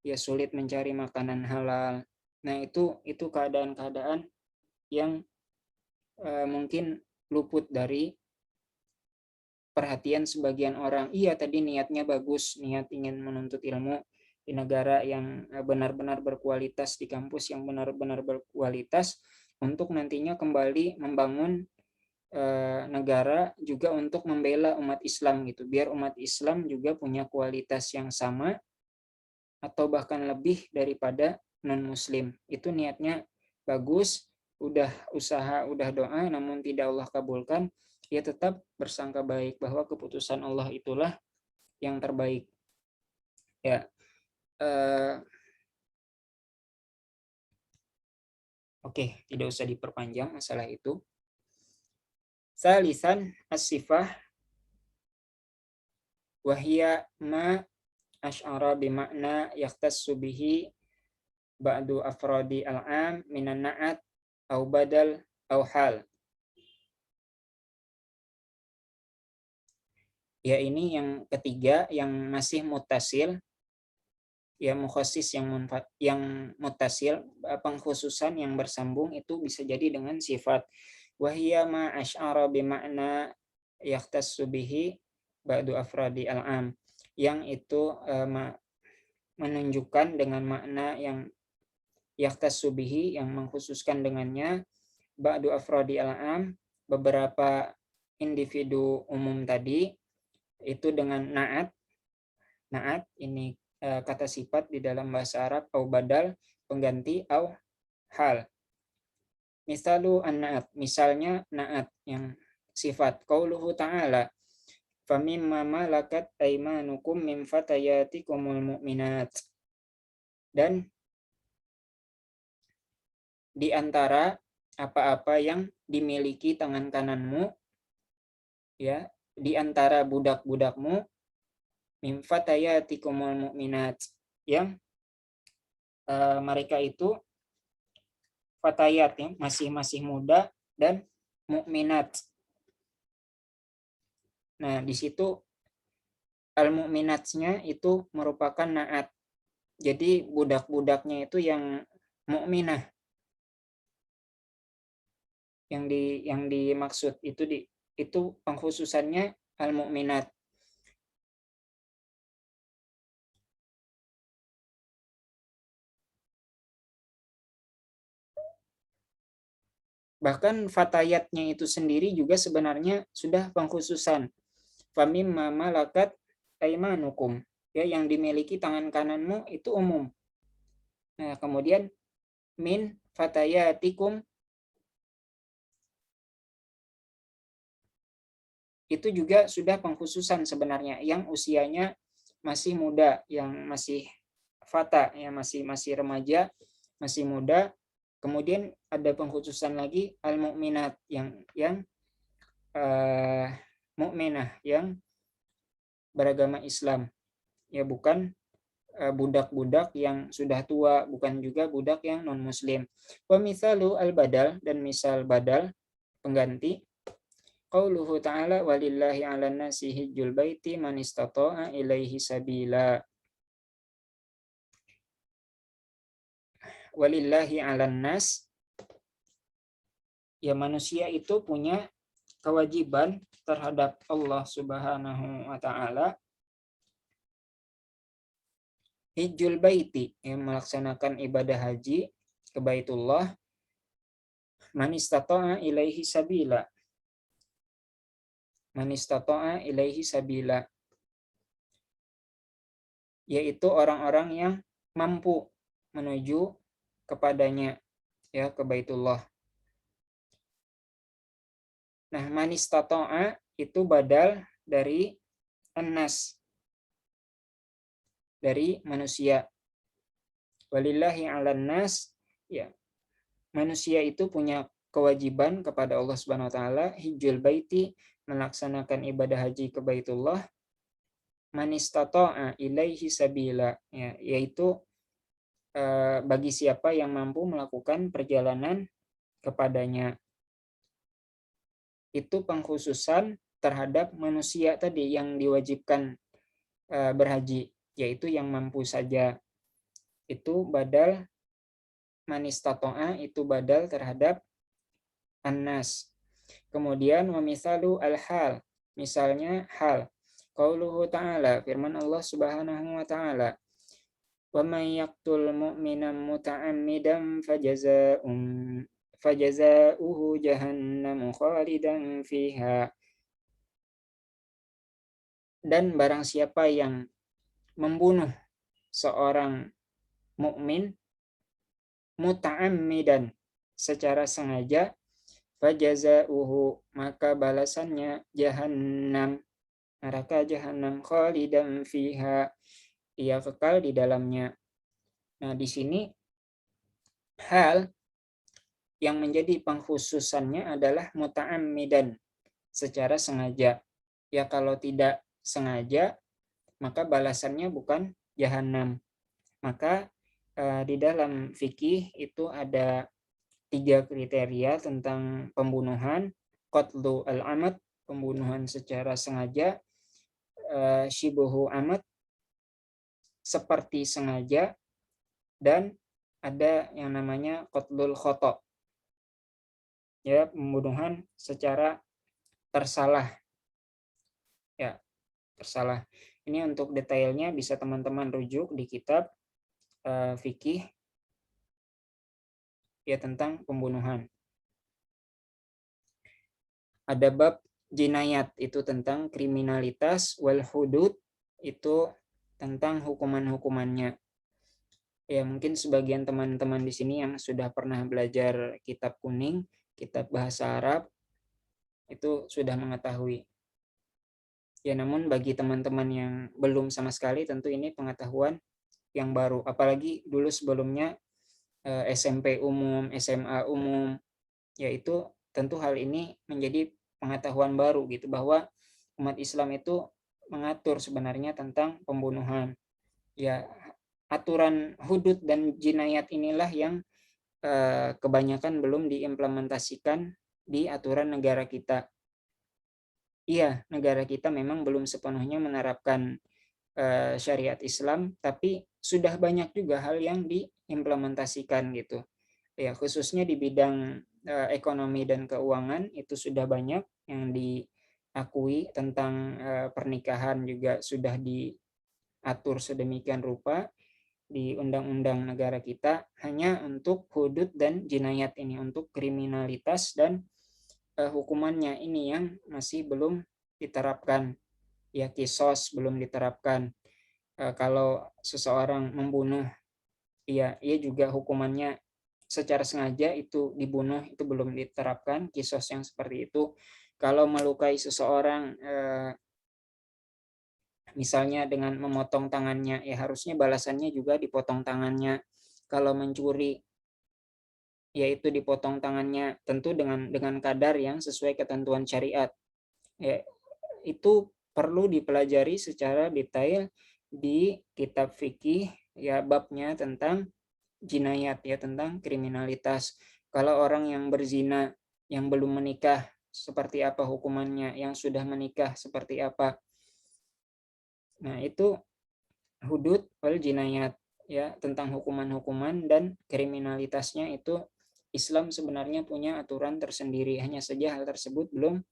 ya sulit mencari makanan halal. Nah, itu keadaan-keadaan yang mungkin luput dari perhatian sebagian orang. Iya, tadi niatnya bagus, niat ingin menuntut ilmu di negara yang benar-benar berkualitas, di kampus yang benar-benar berkualitas, untuk nantinya kembali membangun negara juga untuk membela umat Islam gitu, biar umat Islam juga punya kualitas yang sama atau bahkan lebih daripada non muslim. Itu niatnya bagus, udah usaha, udah doa, namun tidak Allah kabulkan, ya tetap bersangka baik bahwa keputusan Allah itulah yang terbaik. Ya, oke, tidak usah diperpanjang masalah itu. Salisan as-sifah wahia ma asy'ara bimakna yahtassu bihi ba'du afradi al-am minan na'at au badal au hal. Ya, ini yang ketiga yang masih mutasil, ya mukhasis yang mutasil, pengkhususan yang bersambung itu bisa jadi dengan sifat wahia ma asy'ara bimakna yahtassu bihi ba'du afradi al-am, yang itu menunjukkan dengan makna yang yahtassu bihi, yang mengkhususkan dengannya ba'du afradi al-am, beberapa individu umum tadi, itu dengan naat. Naat ini kata sifat di dalam bahasa Arab, au badal pengganti, au hal. Misalu an-naat, misalnya naat yang sifat, qauluhu ta'ala famimma malakat aymanukum min fatayatikumul mu'minat, dan di antara apa-apa yang dimiliki tangan kananmu, ya di antara budak-budakmu, min fatayatikumul mu'minat, yang mereka itu fatayat, ya masih muda, dan mukminat. Nah, di situ al-mu'minatnya itu merupakan naat. Jadi budak-budaknya itu yang mukminah. Yang dimaksud itu pengkhususannya al-mu'minat. Bahkan fatayatnya itu sendiri juga sebenarnya sudah pengkhususan. Famimma malakat aymanukum, ya yang dimiliki tangan kananmu itu umum. Nah, kemudian min fatayatikum itu juga sudah pengkhususan sebenarnya, yang usianya masih muda, yang masih fata, yang masih remaja, masih muda. Kemudian ada pengkhususan lagi al-mu'minat, yang mukminah, yang beragama Islam, ya bukan budak-budak yang sudah tua, bukan juga budak yang non muslim. Wa mithalu al-badal, dan misal badal pengganti, qauluhu ta'ala walillahi 'alan nasi hijjul baiti man istata'a ilaihi sabila. Walillahi 'alan nas, ya manusia itu punya kewajiban terhadap Allah Subhanahu wa taala, hijjul baiti, yang melaksanakan ibadah haji ke Baitullah, man istata'a ilaihi sabila, man istata'a ilaihi sabila, yaitu orang-orang yang mampu menuju kepadanya, ya ke Baitullah. Nah, man istata'a itu badal dari an-nas. dari manusia. Walillahi 'alan nas, ya, manusia itu punya kewajiban kepada Allah Subhanahu wa taala, hijjul baiti, melaksanakan ibadah haji ke Baitullah, man istata'a ilaihi sabila, ya, yaitu bagi siapa yang mampu melakukan perjalanan kepadanya. Itu pengkhususan terhadap manusia tadi yang diwajibkan berhaji, yaitu yang mampu saja. Itu badal man istata'a, itu badal terhadap annas. Kemudian wa misalu al-hal, misalnya hal. Qauluhu ta'ala, firman Allah Subhanahu wa ta'ala, wa may yaqtul mu'minan muta'ammidan fajaza'uhu jahannam khalidan fiha. Dan barang siapa yang membunuh seorang mukmin muta'ammidan, secara sengaja, fajaza'uhu, maka balasannya jahannam, neraka jahanam, khalidan fiha, ia kekal di dalamnya. Nah, di sini hal yang menjadi pengkhususannya adalah muta'ammidan, secara sengaja. Ya, kalau tidak sengaja, maka balasannya bukan jahanam. Maka di dalam fikih itu ada 3 kriteria tentang pembunuhan: qatlu al-amad, pembunuhan secara sengaja; syibuhu amad, seperti sengaja; dan ada yang namanya qatlul khata', ya, pembunuhan secara tersalah. Ya, tersalah. Ini untuk detailnya bisa teman-teman rujuk di kitab fikih, ya, tentang pembunuhan. Ada bab jinayat, itu tentang kriminalitas, wal hudud, itu tentang hukuman-hukumannya. Ya, mungkin sebagian teman-teman di sini yang sudah pernah belajar kitab kuning, kitab bahasa Arab, itu sudah mengetahui. Ya, namun bagi teman-teman yang belum sama sekali, tentu ini pengetahuan yang baru. Apalagi dulu sebelumnya SMP umum, SMA umum, yaitu tentu hal ini menjadi pengetahuan baru gitu, bahwa umat Islam itu mengatur sebenarnya tentang pembunuhan. Ya, aturan hudud dan jinayat inilah yang kebanyakan belum diimplementasikan di aturan negara kita. Iya, negara kita memang belum sepenuhnya menerapkan syariat Islam, tapi sudah banyak juga hal yang diimplementasikan gitu. Ya, khususnya di bidang ekonomi dan keuangan itu sudah banyak yang diakui. Tentang pernikahan juga sudah diatur sedemikian rupa di undang-undang negara kita, hanya untuk hudud dan jinayat ini, untuk kriminalitas dan hukumannya ini yang masih belum diterapkan. Ya, kisos belum diterapkan. Kalau seseorang membunuh, ya, ia juga hukumannya secara sengaja itu dibunuh, itu belum diterapkan kisos yang seperti itu. Kalau melukai seseorang, misalnya dengan memotong tangannya, ya harusnya balasannya juga dipotong tangannya. Kalau mencuri, yaitu dipotong tangannya, tentu dengan kadar yang sesuai ketentuan syariat. Ya, itu perlu dipelajari secara detail di kitab fikih, ya, babnya tentang jinayat, ya, tentang kriminalitas. Kalau orang yang berzina yang belum menikah, seperti apa hukumannya; yang sudah menikah seperti apa. Nah, itu hudud wal jinayat, ya, tentang hukuman-hukuman dan kriminalitasnya itu Islam sebenarnya punya aturan tersendiri, hanya saja hal tersebut belum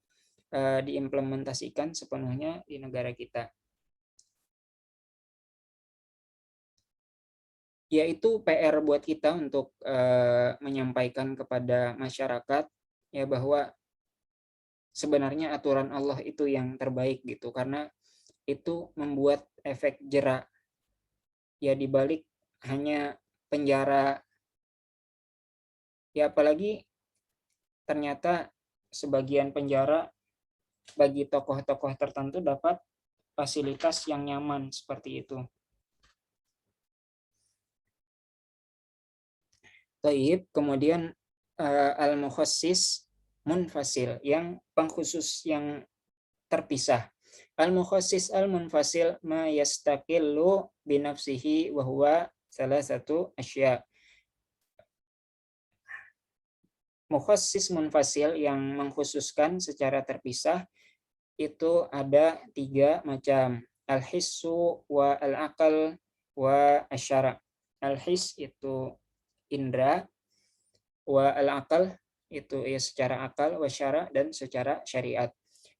diimplementasikan sepenuhnya di negara kita. Yaitu PR buat kita untuk menyampaikan kepada masyarakat, ya, bahwa sebenarnya aturan Allah itu yang terbaik gitu, karena itu membuat efek jera. Ya, dibalik hanya penjara, ya, apalagi ternyata sebagian penjara bagi tokoh-tokoh tertentu dapat fasilitas yang nyaman seperti itu. Taib, kemudian al-mukhassis munfasil, yang pengkhusus yang terpisah. Al-mukhassis al-munfasil ma yastaqillu binafsihi wa huwa salah satu asya. Mukhassis munfasil yang mengkhususkan secara terpisah itu ada 3 macam. Al-hissu wa al-aqal wa asyara. Al-hiss itu indra, wa al-aqal itu ya secara akal, wa syara dan secara syariat.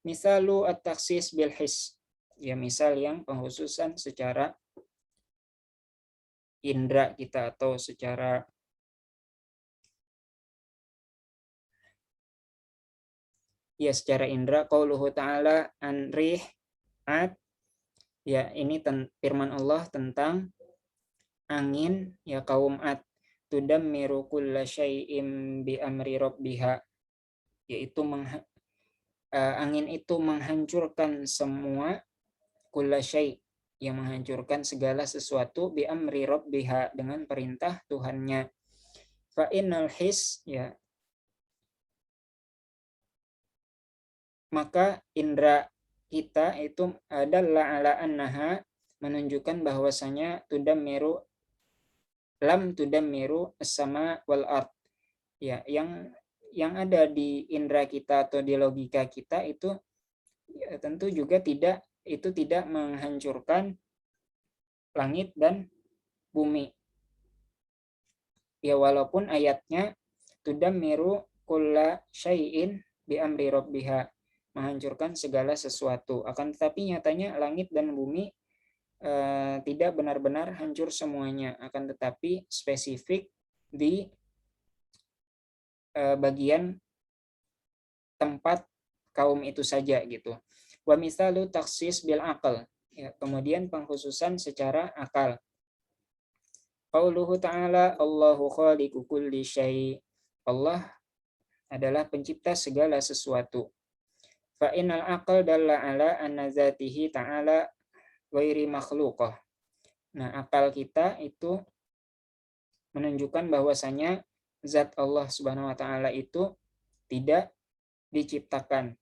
Misalu at-takhsis bil hiss, ya misal yang pengkhususan secara indra kita atau secara indra. Qauluhu ta'ala an rih at, ya ini firman Allah tentang angin ya kaum Ad, tudammiru kulla syai'im bi amri rabbiha, yaitu angin itu menghancurkan semua, kulla syai', yang menghancurkan segala sesuatu, bi amri rabbiha, dengan perintah Tuhannya. Fa innal his, ya maka indra kita itu adalah ala annaha, menunjukkan bahwasanya tudammiru lam tudammiru as-sama wal ard, ya yang ada di indra kita atau di logika kita itu ya, tentu juga tidak menghancurkan langit dan bumi, ya walaupun ayatnya tudammiru kulla syai'in bi amri rabbiha, menghancurkan segala sesuatu, akan tetapi nyatanya langit dan bumi tidak benar-benar hancur semuanya, akan tetapi spesifik di bagian tempat kaum itu saja gitu. Wa misalu taksis bil aql, ya, kemudian pengkhususan secara akal. Qauluhu ta'ala Allahu khaliqu kulli syai', Allah adalah pencipta segala sesuatu. Fa innal aql dalla ala anna zatihi ta'ala ghairi makhluqah. Nah, akal kita itu menunjukkan bahwasanya zat Allah Subhanahu wa taala itu tidak diciptakan.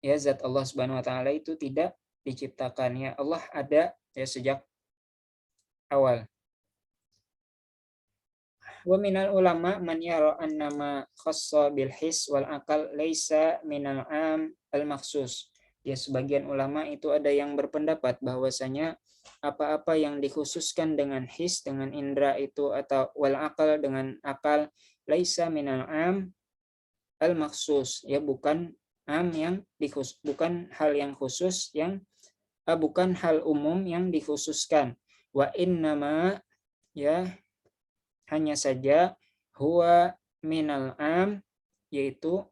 Ya, zat Allah Subhanahu wa taala itu tidak diciptakan, ya Allah ada ya sejak awal. Wa minal ulama man yara annama khassa bil his wal aqal laisa minal am al makhsus. Ya, sebagian ulama itu ada yang berpendapat bahwasanya apa-apa yang dikhususkan dengan his, dengan indra itu, atau wal aqal, dengan akal, laisa minal am al makhsus, ya bukan am yang bukan hal yang khusus, yang bukan hal umum yang dikhususkan. Wa innama, ya hanya saja, huwa minal am, yaitu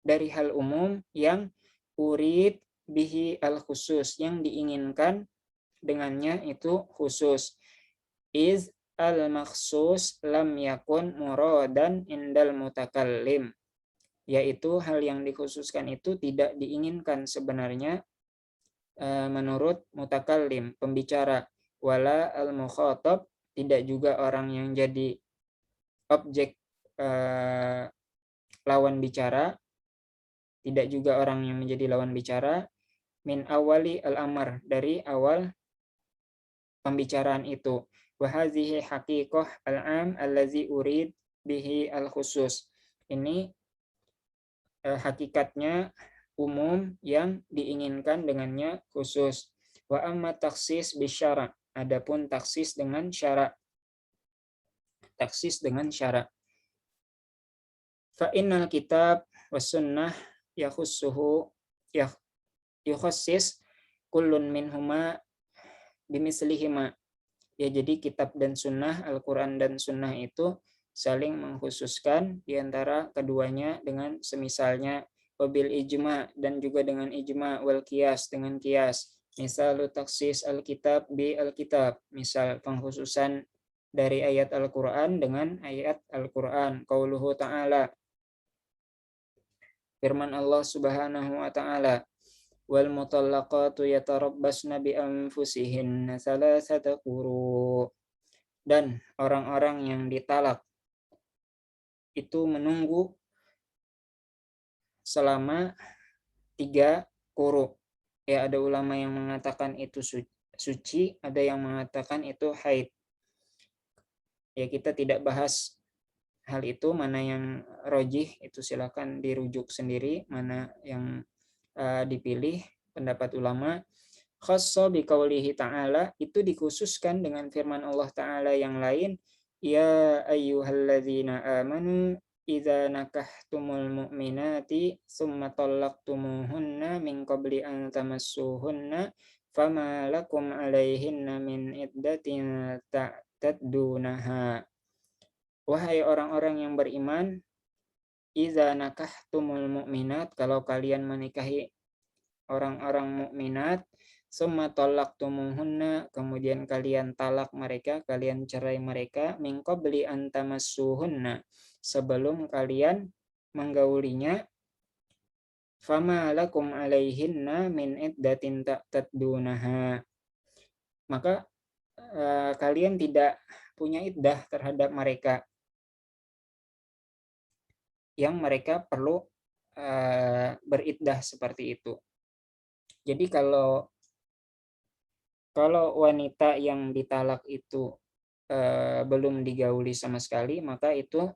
dari hal umum yang urid bihi al khusus, yang diinginkan dengannya itu khusus. Iz al makhsus lam yakun muradan indal mutakallim, yaitu hal yang dikhususkan itu tidak diinginkan sebenarnya menurut mutakallim, pembicara, wala al mukhatab, tidak juga orang yang jadi objek lawan bicara, tidak juga orang yang menjadi lawan bicara, min awali al-amr, dari awal pembicaraan itu. Wa hadhihi haqiqah al-am allazi urid bihi al-khusus. Ini hakikatnya umum yang diinginkan dengannya khusus. Wa amma taksis bisyara, adapun taksis dengan syarat. Taksis dengan syarat. Fa innal kitab was sunnah yakhussuhu yukhassis kullun minhuma bimislihima. Ya, jadi kitab dan sunnah, Al-Quran dan sunnah itu saling mengkhususkan diantara keduanya dengan semisalnya. Wabil ijma, dan juga dengan ijma, wal qiyas, dengan qiyas. Misal taksis al-kitab bi al-kitab, misal pengkhususan dari ayat Al-Quran dengan ayat Al-Quran. Qauluhu ta'ala, firman Allah Subhanahu wa ta'ala, wal mutallaqatu yatarabbasna bi anfusihinna thalathata quru, Dan orang-orang yang ditalak itu menunggu selama 3 quru. Ya, ada ulama yang mengatakan itu suci, ada yang mengatakan itu haid. Ya, kita tidak bahas hal itu, mana yang rojih itu silakan dirujuk sendiri, mana yang dipilih pendapat ulama. Khassa biqaulihi ta'ala, itu dikhususkan dengan firman Allah Ta'ala yang lain, ya ayyuhalladzina amanu idza nakahtumul mu'minati tsumma talaqtumuhunna min qabli an tamassuhunna fama lakum alaihinna min iddatin ta'taddunaha. Wahai orang-orang yang beriman, idza nakahtumul mu'minat, kalau kalian menikahi orang-orang mukminat, summa talaqtumuhunna, kemudian kalian talak mereka, kalian cerai mereka, min qabli an tamassuhunna, sebelum kalian menggaulinya, fama lakum alaihinna min iddatin ta'taddunaha, maka kalian tidak punya iddah terhadap mereka yang mereka perlu beriddah seperti itu. Jadi kalau wanita yang ditalak itu belum digauli sama sekali, maka itu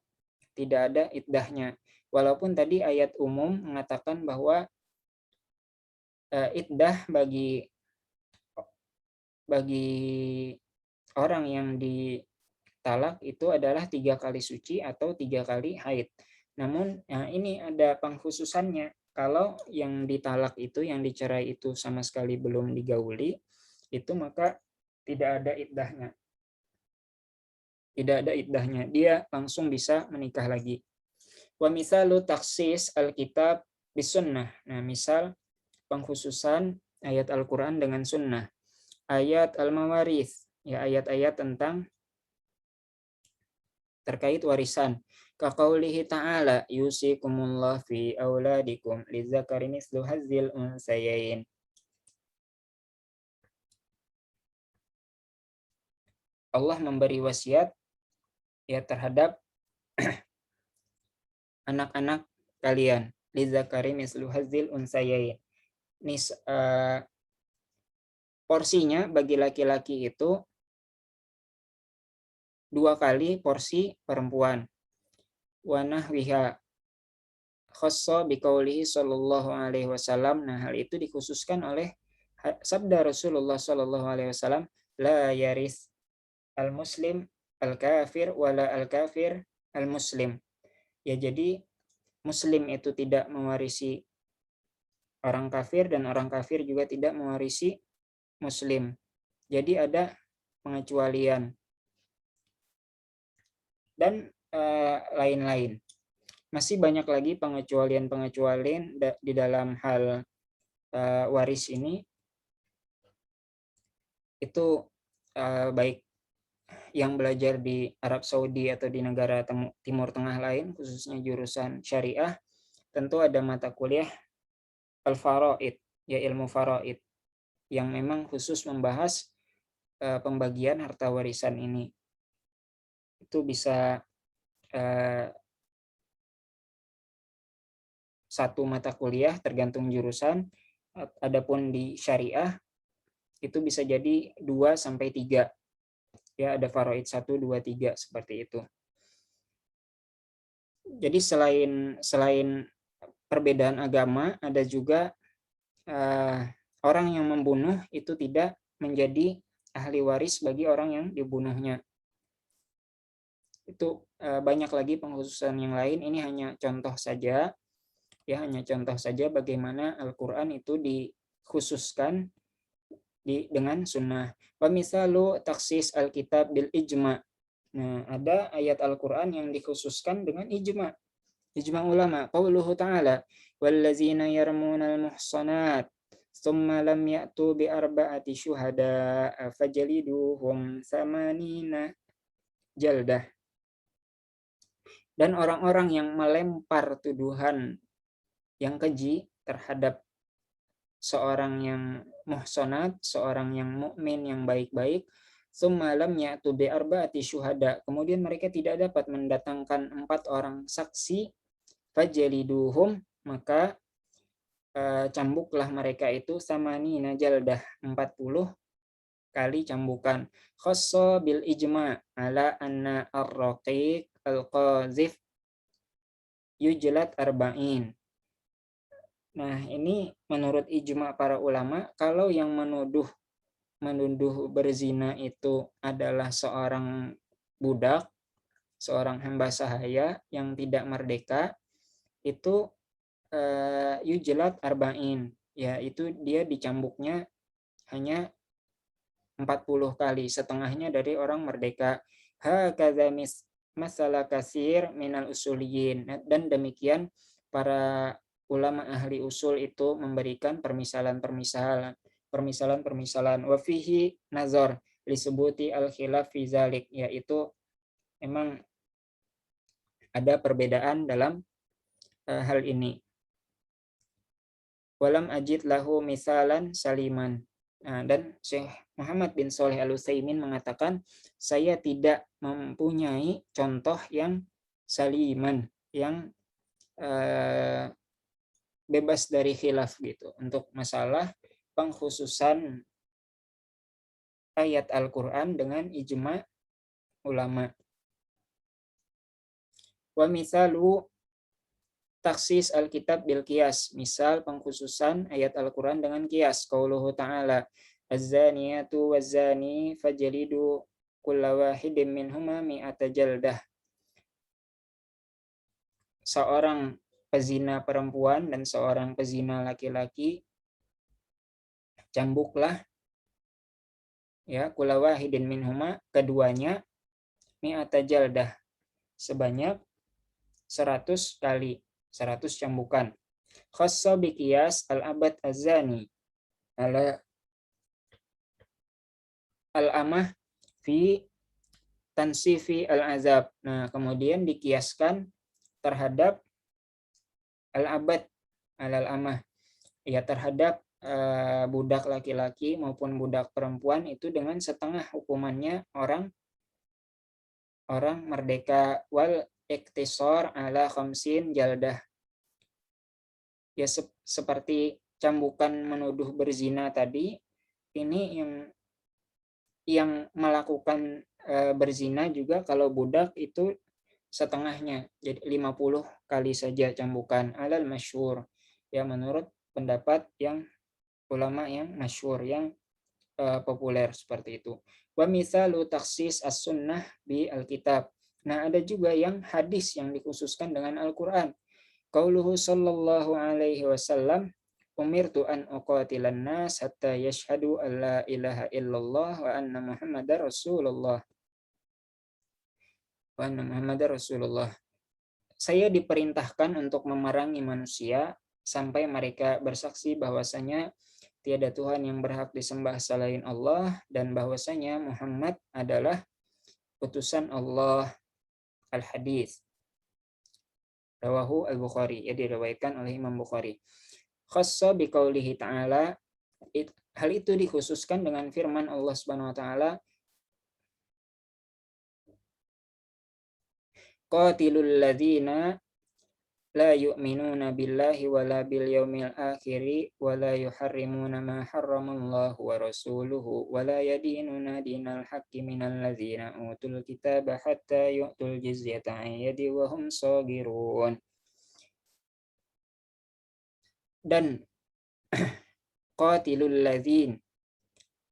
tidak ada iddahnya. Walaupun tadi ayat umum mengatakan bahwa iddah bagi orang yang ditalak itu adalah 3 kali suci atau 3 kali haid. Namun ini ada pengkhususannya. Kalau yang ditalak itu, yang dicerai itu sama sekali belum digauli, itu maka tidak ada iddahnya. Tidak ada iddahnya. Dia langsung bisa menikah lagi. Wa misalu taksis alkitab bisunnah. Nah, misal pengkhususan ayat Al-Quran dengan sunnah. Ayat al-mawarith, ya, ayat-ayat tentang terkait warisan. Kaqaulihi ta'ala yusikumullah fi auladikum lidzakari mislu hazzil unsayain. Allah memberi wasiat ya terhadap anak-anak kalian, lidzakari mislu hazzil unsayain. Porsinya bagi laki-laki itu 2 kali porsi perempuan. Wa nahwiha khassa biqaulihi sallallahu alaihi wasallam. Nah, hal itu dikhususkan oleh sabda Rasulullah sallallahu alaihi wasallam, la yaris al-muslim al-kafir wala al-kafir al-muslim. Ya, jadi muslim itu tidak mewarisi orang kafir dan orang kafir juga tidak mewarisi muslim. Jadi ada pengecualian dan lain-lain. Masih banyak lagi pengecualian-pengecualian di dalam hal waris ini. Itu baik yang belajar di Arab Saudi atau di negara Timur Tengah lain, khususnya jurusan syariah, tentu ada mata kuliah al-faraid, ya, ilmu faraid, yang memang khusus membahas pembagian harta warisan ini. Itu bisa satu mata kuliah tergantung jurusan. Adapun di syariah itu bisa jadi 2 sampai 3. Ya, ada faraid 1, 2, 3 seperti itu. Jadi selain perbedaan agama, ada juga orang yang membunuh itu tidak menjadi ahli waris bagi orang yang dibunuhnya. Itu banyak lagi pengkhususan yang lain. Ini hanya contoh saja. Ya, hanya contoh saja bagaimana Al-Quran itu dikhususkan dengan sunnah. Wa misalu taksis Alkitab bil ijma. Nah, ada ayat Al-Quran yang dikhususkan dengan ijma. Ijma ulama. Qauluhu ta'ala, wallazina yarmunal muhsanat thumma lam ya'tu bi arba'ati syuhada fajliduhum samanina jaldah. Dan orang-orang yang melempar tuduhan yang keji terhadap seorang yang muhsanat, seorang yang mukmin yang baik-baik, Tsumma lam ya'tu bi arba'ati syuhada. Kemudian mereka tidak dapat mendatangkan 4 orang saksi, fajliduhum, maka cambuklah mereka itu samanina jaldah, 40 kali cambukan. Khassa bil ijma' ala anna ar-raqiq al-qazif yujlat arba'in. Nah, ini menurut ijma' para ulama, kalau yang menuduh berzina itu adalah seorang budak, seorang hamba sahaya yang tidak merdeka, itu yujlat arba'in, yaitu dia dicambuknya hanya 40 kali, setengahnya dari orang merdeka. Hakadza masalah kasir minal usuliyin. Dan demikian para ulama ahli usul itu memberikan permisalan-permisalan. Wa fihi nazar lisebuti al-khilaf fi zalik, yaitu memang ada perbedaan dalam hal ini. Walam ajid lahu misalan saliman. Nah, dan Syekh Muhammad bin Shalih Al-Utsaimin mengatakan, saya tidak mempunyai contoh yang saliman, yang bebas dari khilaf gitu, untuk masalah pengkhususan ayat Al-Quran dengan ijma' ulama. Wa misalu taksis Alkitab bil qiyas, misal pengkhususan ayat Al-Quran dengan qiyas. Qauluhu ta'ala, az-zaniyatu waz-zani fajlidu kulla wahidin minhuma mi'ata jaldah. Seorang pezina perempuan dan seorang pezina laki-laki, cambuklah kulla wahidin minhuma, keduanya, mi'ata jaldah, sebanyak 100 kali, 100 cambukan. Khassa bi qiyas al-abad az-zani ala al-amah fi tansifi al-azab. Nah, kemudian dikiaskan terhadap al-abad al-amah, terhadap budak laki-laki maupun budak perempuan itu dengan setengah hukumannya orang merdeka. Wal iktisar ala khamsin jaldah, seperti cambukan menuduh berzina tadi, ini yang melakukan berzina juga kalau budak itu setengahnya, jadi 50 kali saja cambukan, alal masyhur, menurut pendapat yang ulama yang masyhur, yang populer seperti itu. Wa misalu taksis as-sunnah bi al-kitab. Nah, ada juga yang hadis yang dikhususkan dengan Al-Qur'an. Qauluhu sallallahu alaihi wasallam, umirtu an uqatilan nas hatta yashhadu an la ilaha illallah wa anna muhammadar rasulullah. Wa anna muhammadar rasulullah. Saya diperintahkan untuk memerangi manusia sampai mereka bersaksi bahwasanya tiada Tuhan yang berhak disembah selain Allah dan bahwasanya Muhammad adalah utusan Allah. Al-hadis rawahu al-Bukhari, diriwayatkan oleh Imam Bukhari. Khassa biqaulihi ta'ala, hal itu dikhususkan dengan firman Allah Subhanahu wa taala, qatilul ladzina la yu'minuna billahi wala bil yaumil akhiri wala yuharrimuna ma harramallahu wa rasuluhu wala yadinuna dinal haqqi minal ladzina utul kitaba hatta yu'tul jizyata an yadi wa hum saghirun. Dan qatilul ladzin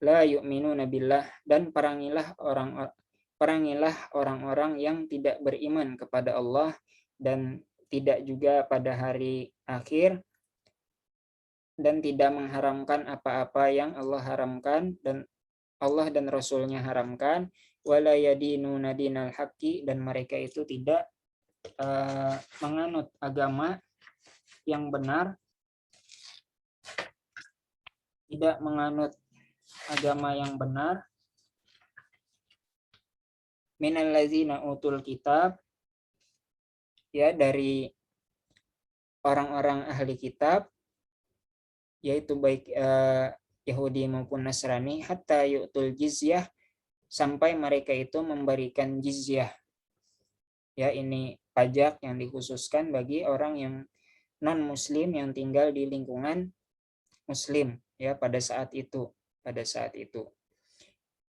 la yu'minuna billah, dan perangilah orang-orang yang tidak beriman kepada Allah dan tidak juga pada hari akhir, dan tidak mengharamkan apa-apa yang Allah haramkan dan Allah dan Rasulnya haramkan, wala yadinuna dinal haqqi, dan mereka itu tidak menganut agama yang benar, minal ladzina utul kitab, dari orang-orang ahli kitab, yaitu baik Yahudi maupun Nasrani, hatta yu'tul jizyah, sampai mereka itu memberikan jizyah. Ya, ini pajak yang dikhususkan bagi orang yang non muslim yang tinggal di lingkungan muslim ya pada saat itu.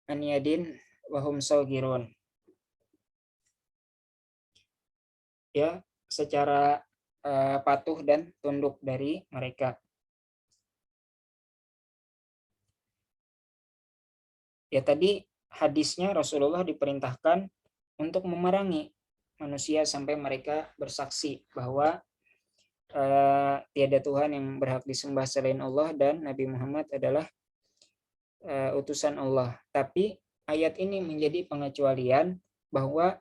Aniyadin wahum saugirun. Ya, secara patuh dan tunduk dari mereka. Ya, tadi hadisnya Rasulullah diperintahkan untuk memerangi manusia sampai mereka bersaksi bahwa tiada Tuhan yang berhak disembah selain Allah dan Nabi Muhammad adalah utusan Allah. Tapi ayat ini menjadi pengecualian bahwa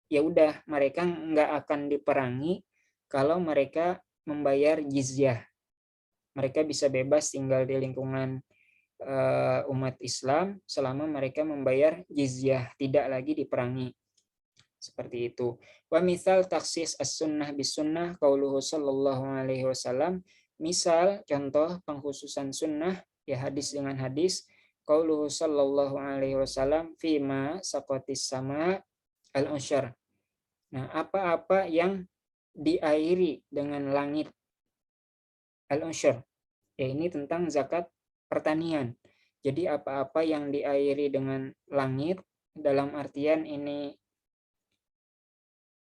ya udah mereka nggak akan diperangi kalau mereka membayar jizyah. Mereka bisa bebas tinggal di lingkungan umat Islam selama mereka membayar jizyah, tidak lagi diperangi. Seperti itu. Wa misal taksis as-sunnah bis sunnah qauluhu sallallahu alaihi wasallam. Misal contoh pengkhususan sunnah ya hadis dengan hadis qauluhu sallallahu alaihi wasallam fima saqatis sama al-usyar. Nah, apa-apa yang diairi dengan langit al-usyar. Ya, ini tentang zakat pertanian. Jadi apa-apa yang diairi dengan langit dalam artian ini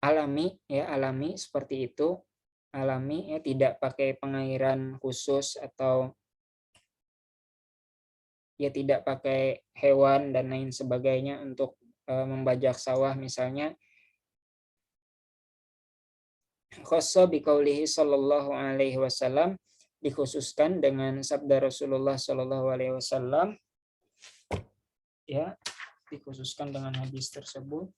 alami ya, alami seperti itu. Alami ya, tidak pakai pengairan khusus atau ya tidak pakai hewan dan lain sebagainya untuk membajak sawah misalnya. Khassa biqaulihi sallallahu alaihi wasallam, dikhususkan dengan sabda Rasulullah sallallahu alaihi wasallam ya, dikhususkan dengan hadis tersebut.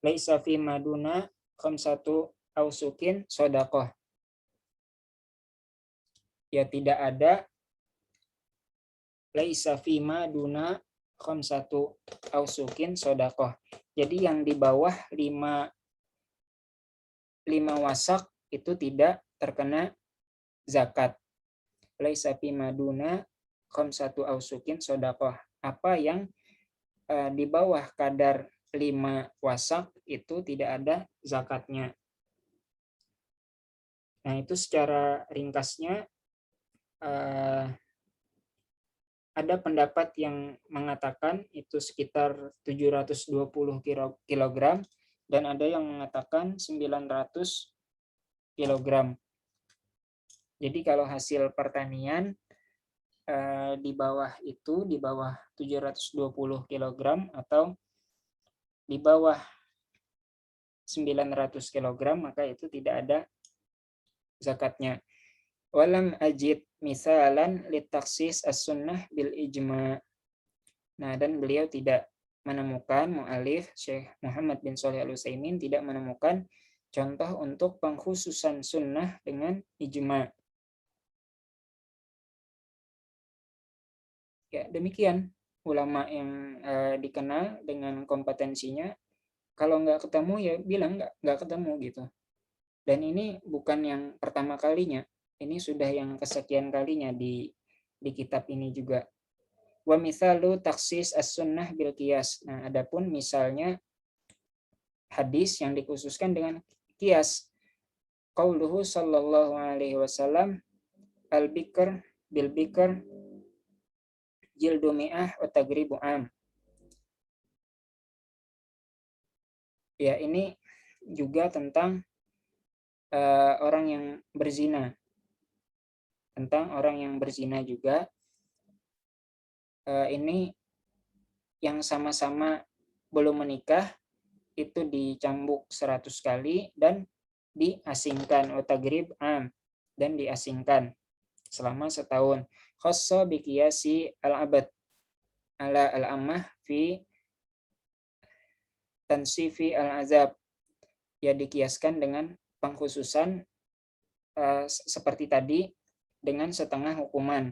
Laisa fi maduna khamsatu ausukin shadaqah. Ya, tidak ada laisa fi maduna khamsatu ausukin shadaqah. Jadi yang di bawah 5 wasak itu tidak terkena zakat. Laisa fi maduna khamsatu ausukin shadaqah. Apa yang di bawah kadar 5 wasak itu tidak ada zakatnya. Nah, itu secara ringkasnya ada pendapat yang mengatakan itu sekitar 720 kg dan ada yang mengatakan 900 kg. Jadi kalau hasil pertanian di bawah itu, di bawah 720 kg atau di bawah 900 kg, maka itu tidak ada zakatnya. Walam ajid misalan litaksis as-sunnah bil ijma. Nah, dan beliau tidak menemukan, mu'alif Syekh Muhammad bin Shalih Al-Utsaimin tidak menemukan contoh untuk pengkhususan sunnah dengan ijma. Ya, demikian ulama yang dikenal dengan kompetensinya. Kalau nggak ketemu ya bilang nggak ketemu gitu. Dan ini bukan yang pertama kalinya. Ini sudah yang kesekian kalinya di kitab ini juga. Wa misalu taksis as-sunnah bil qiyas. Nah, adapun misalnya hadis yang dikhususkan dengan qiyas. Qauluhu sallallahu alaihi wasallam al-bikr bil bikr jildu mi'ah wa tagribu am. Ya, ini juga tentang orang yang berzina. Tentang orang yang berzina juga. Ini yang sama-sama belum menikah itu dicambuk 100 kali dan diasingkan, tagrib am, dan diasingkan selama setahun. Khassa bi qiyasi al-abad ala al-ammah fi tansifi al-azab. Ya, dikiaskan dengan pengkhususan seperti tadi dengan setengah hukuman.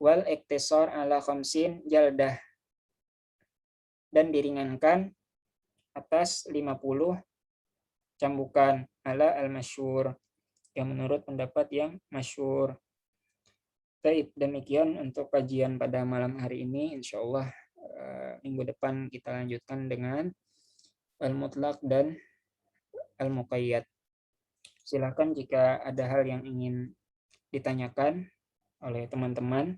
Wal iktisar ala khamsin jaldah, dan diringankan atas 50 cambukan ala al-masyhur, yang menurut pendapat yang masyhur. Baik, demikian untuk kajian pada malam hari ini. Insya Allah minggu depan kita lanjutkan dengan al-mutlaq dan al-muqayyad. Silakan jika ada hal yang ingin ditanyakan oleh teman-teman,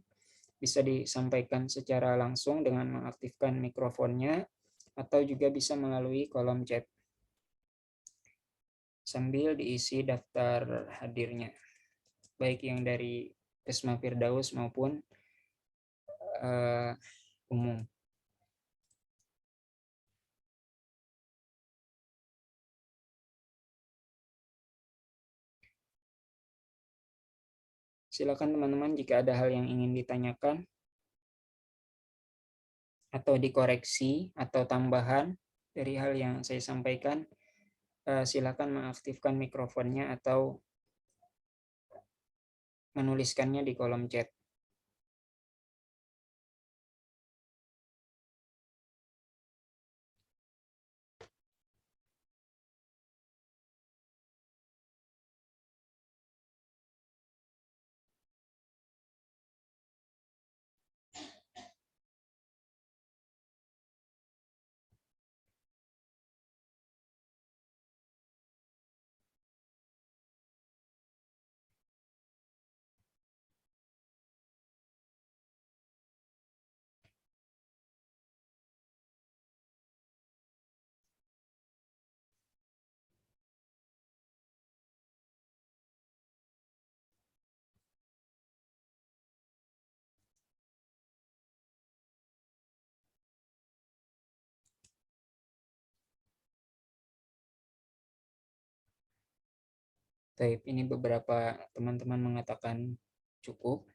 bisa disampaikan secara langsung dengan mengaktifkan mikrofonnya, atau juga bisa melalui kolom chat sambil diisi daftar hadirnya, baik yang dari Kesma Firdaus maupun umum. Silakan teman-teman jika ada hal yang ingin ditanyakan atau dikoreksi atau tambahan dari hal yang saya sampaikan, silakan mengaktifkan mikrofonnya atau menuliskannya di kolom chat. Baik, ini beberapa teman-teman mengatakan cukup.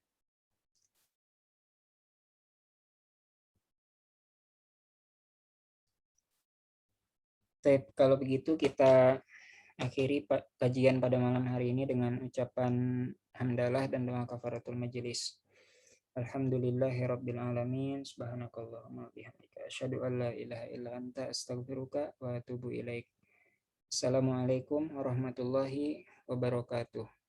Baik, kalau begitu kita akhiri kajian pada malam hari ini dengan ucapan hamdalah dan doa kafaratul majelis. Alhamdulillahirabbil alamin, subhanakallahumma bihamdika asyhadu an la ilaha illa anta astaghfiruka wa atubu ilaik. Assalamualaikum warahmatullahi wabarakatuh.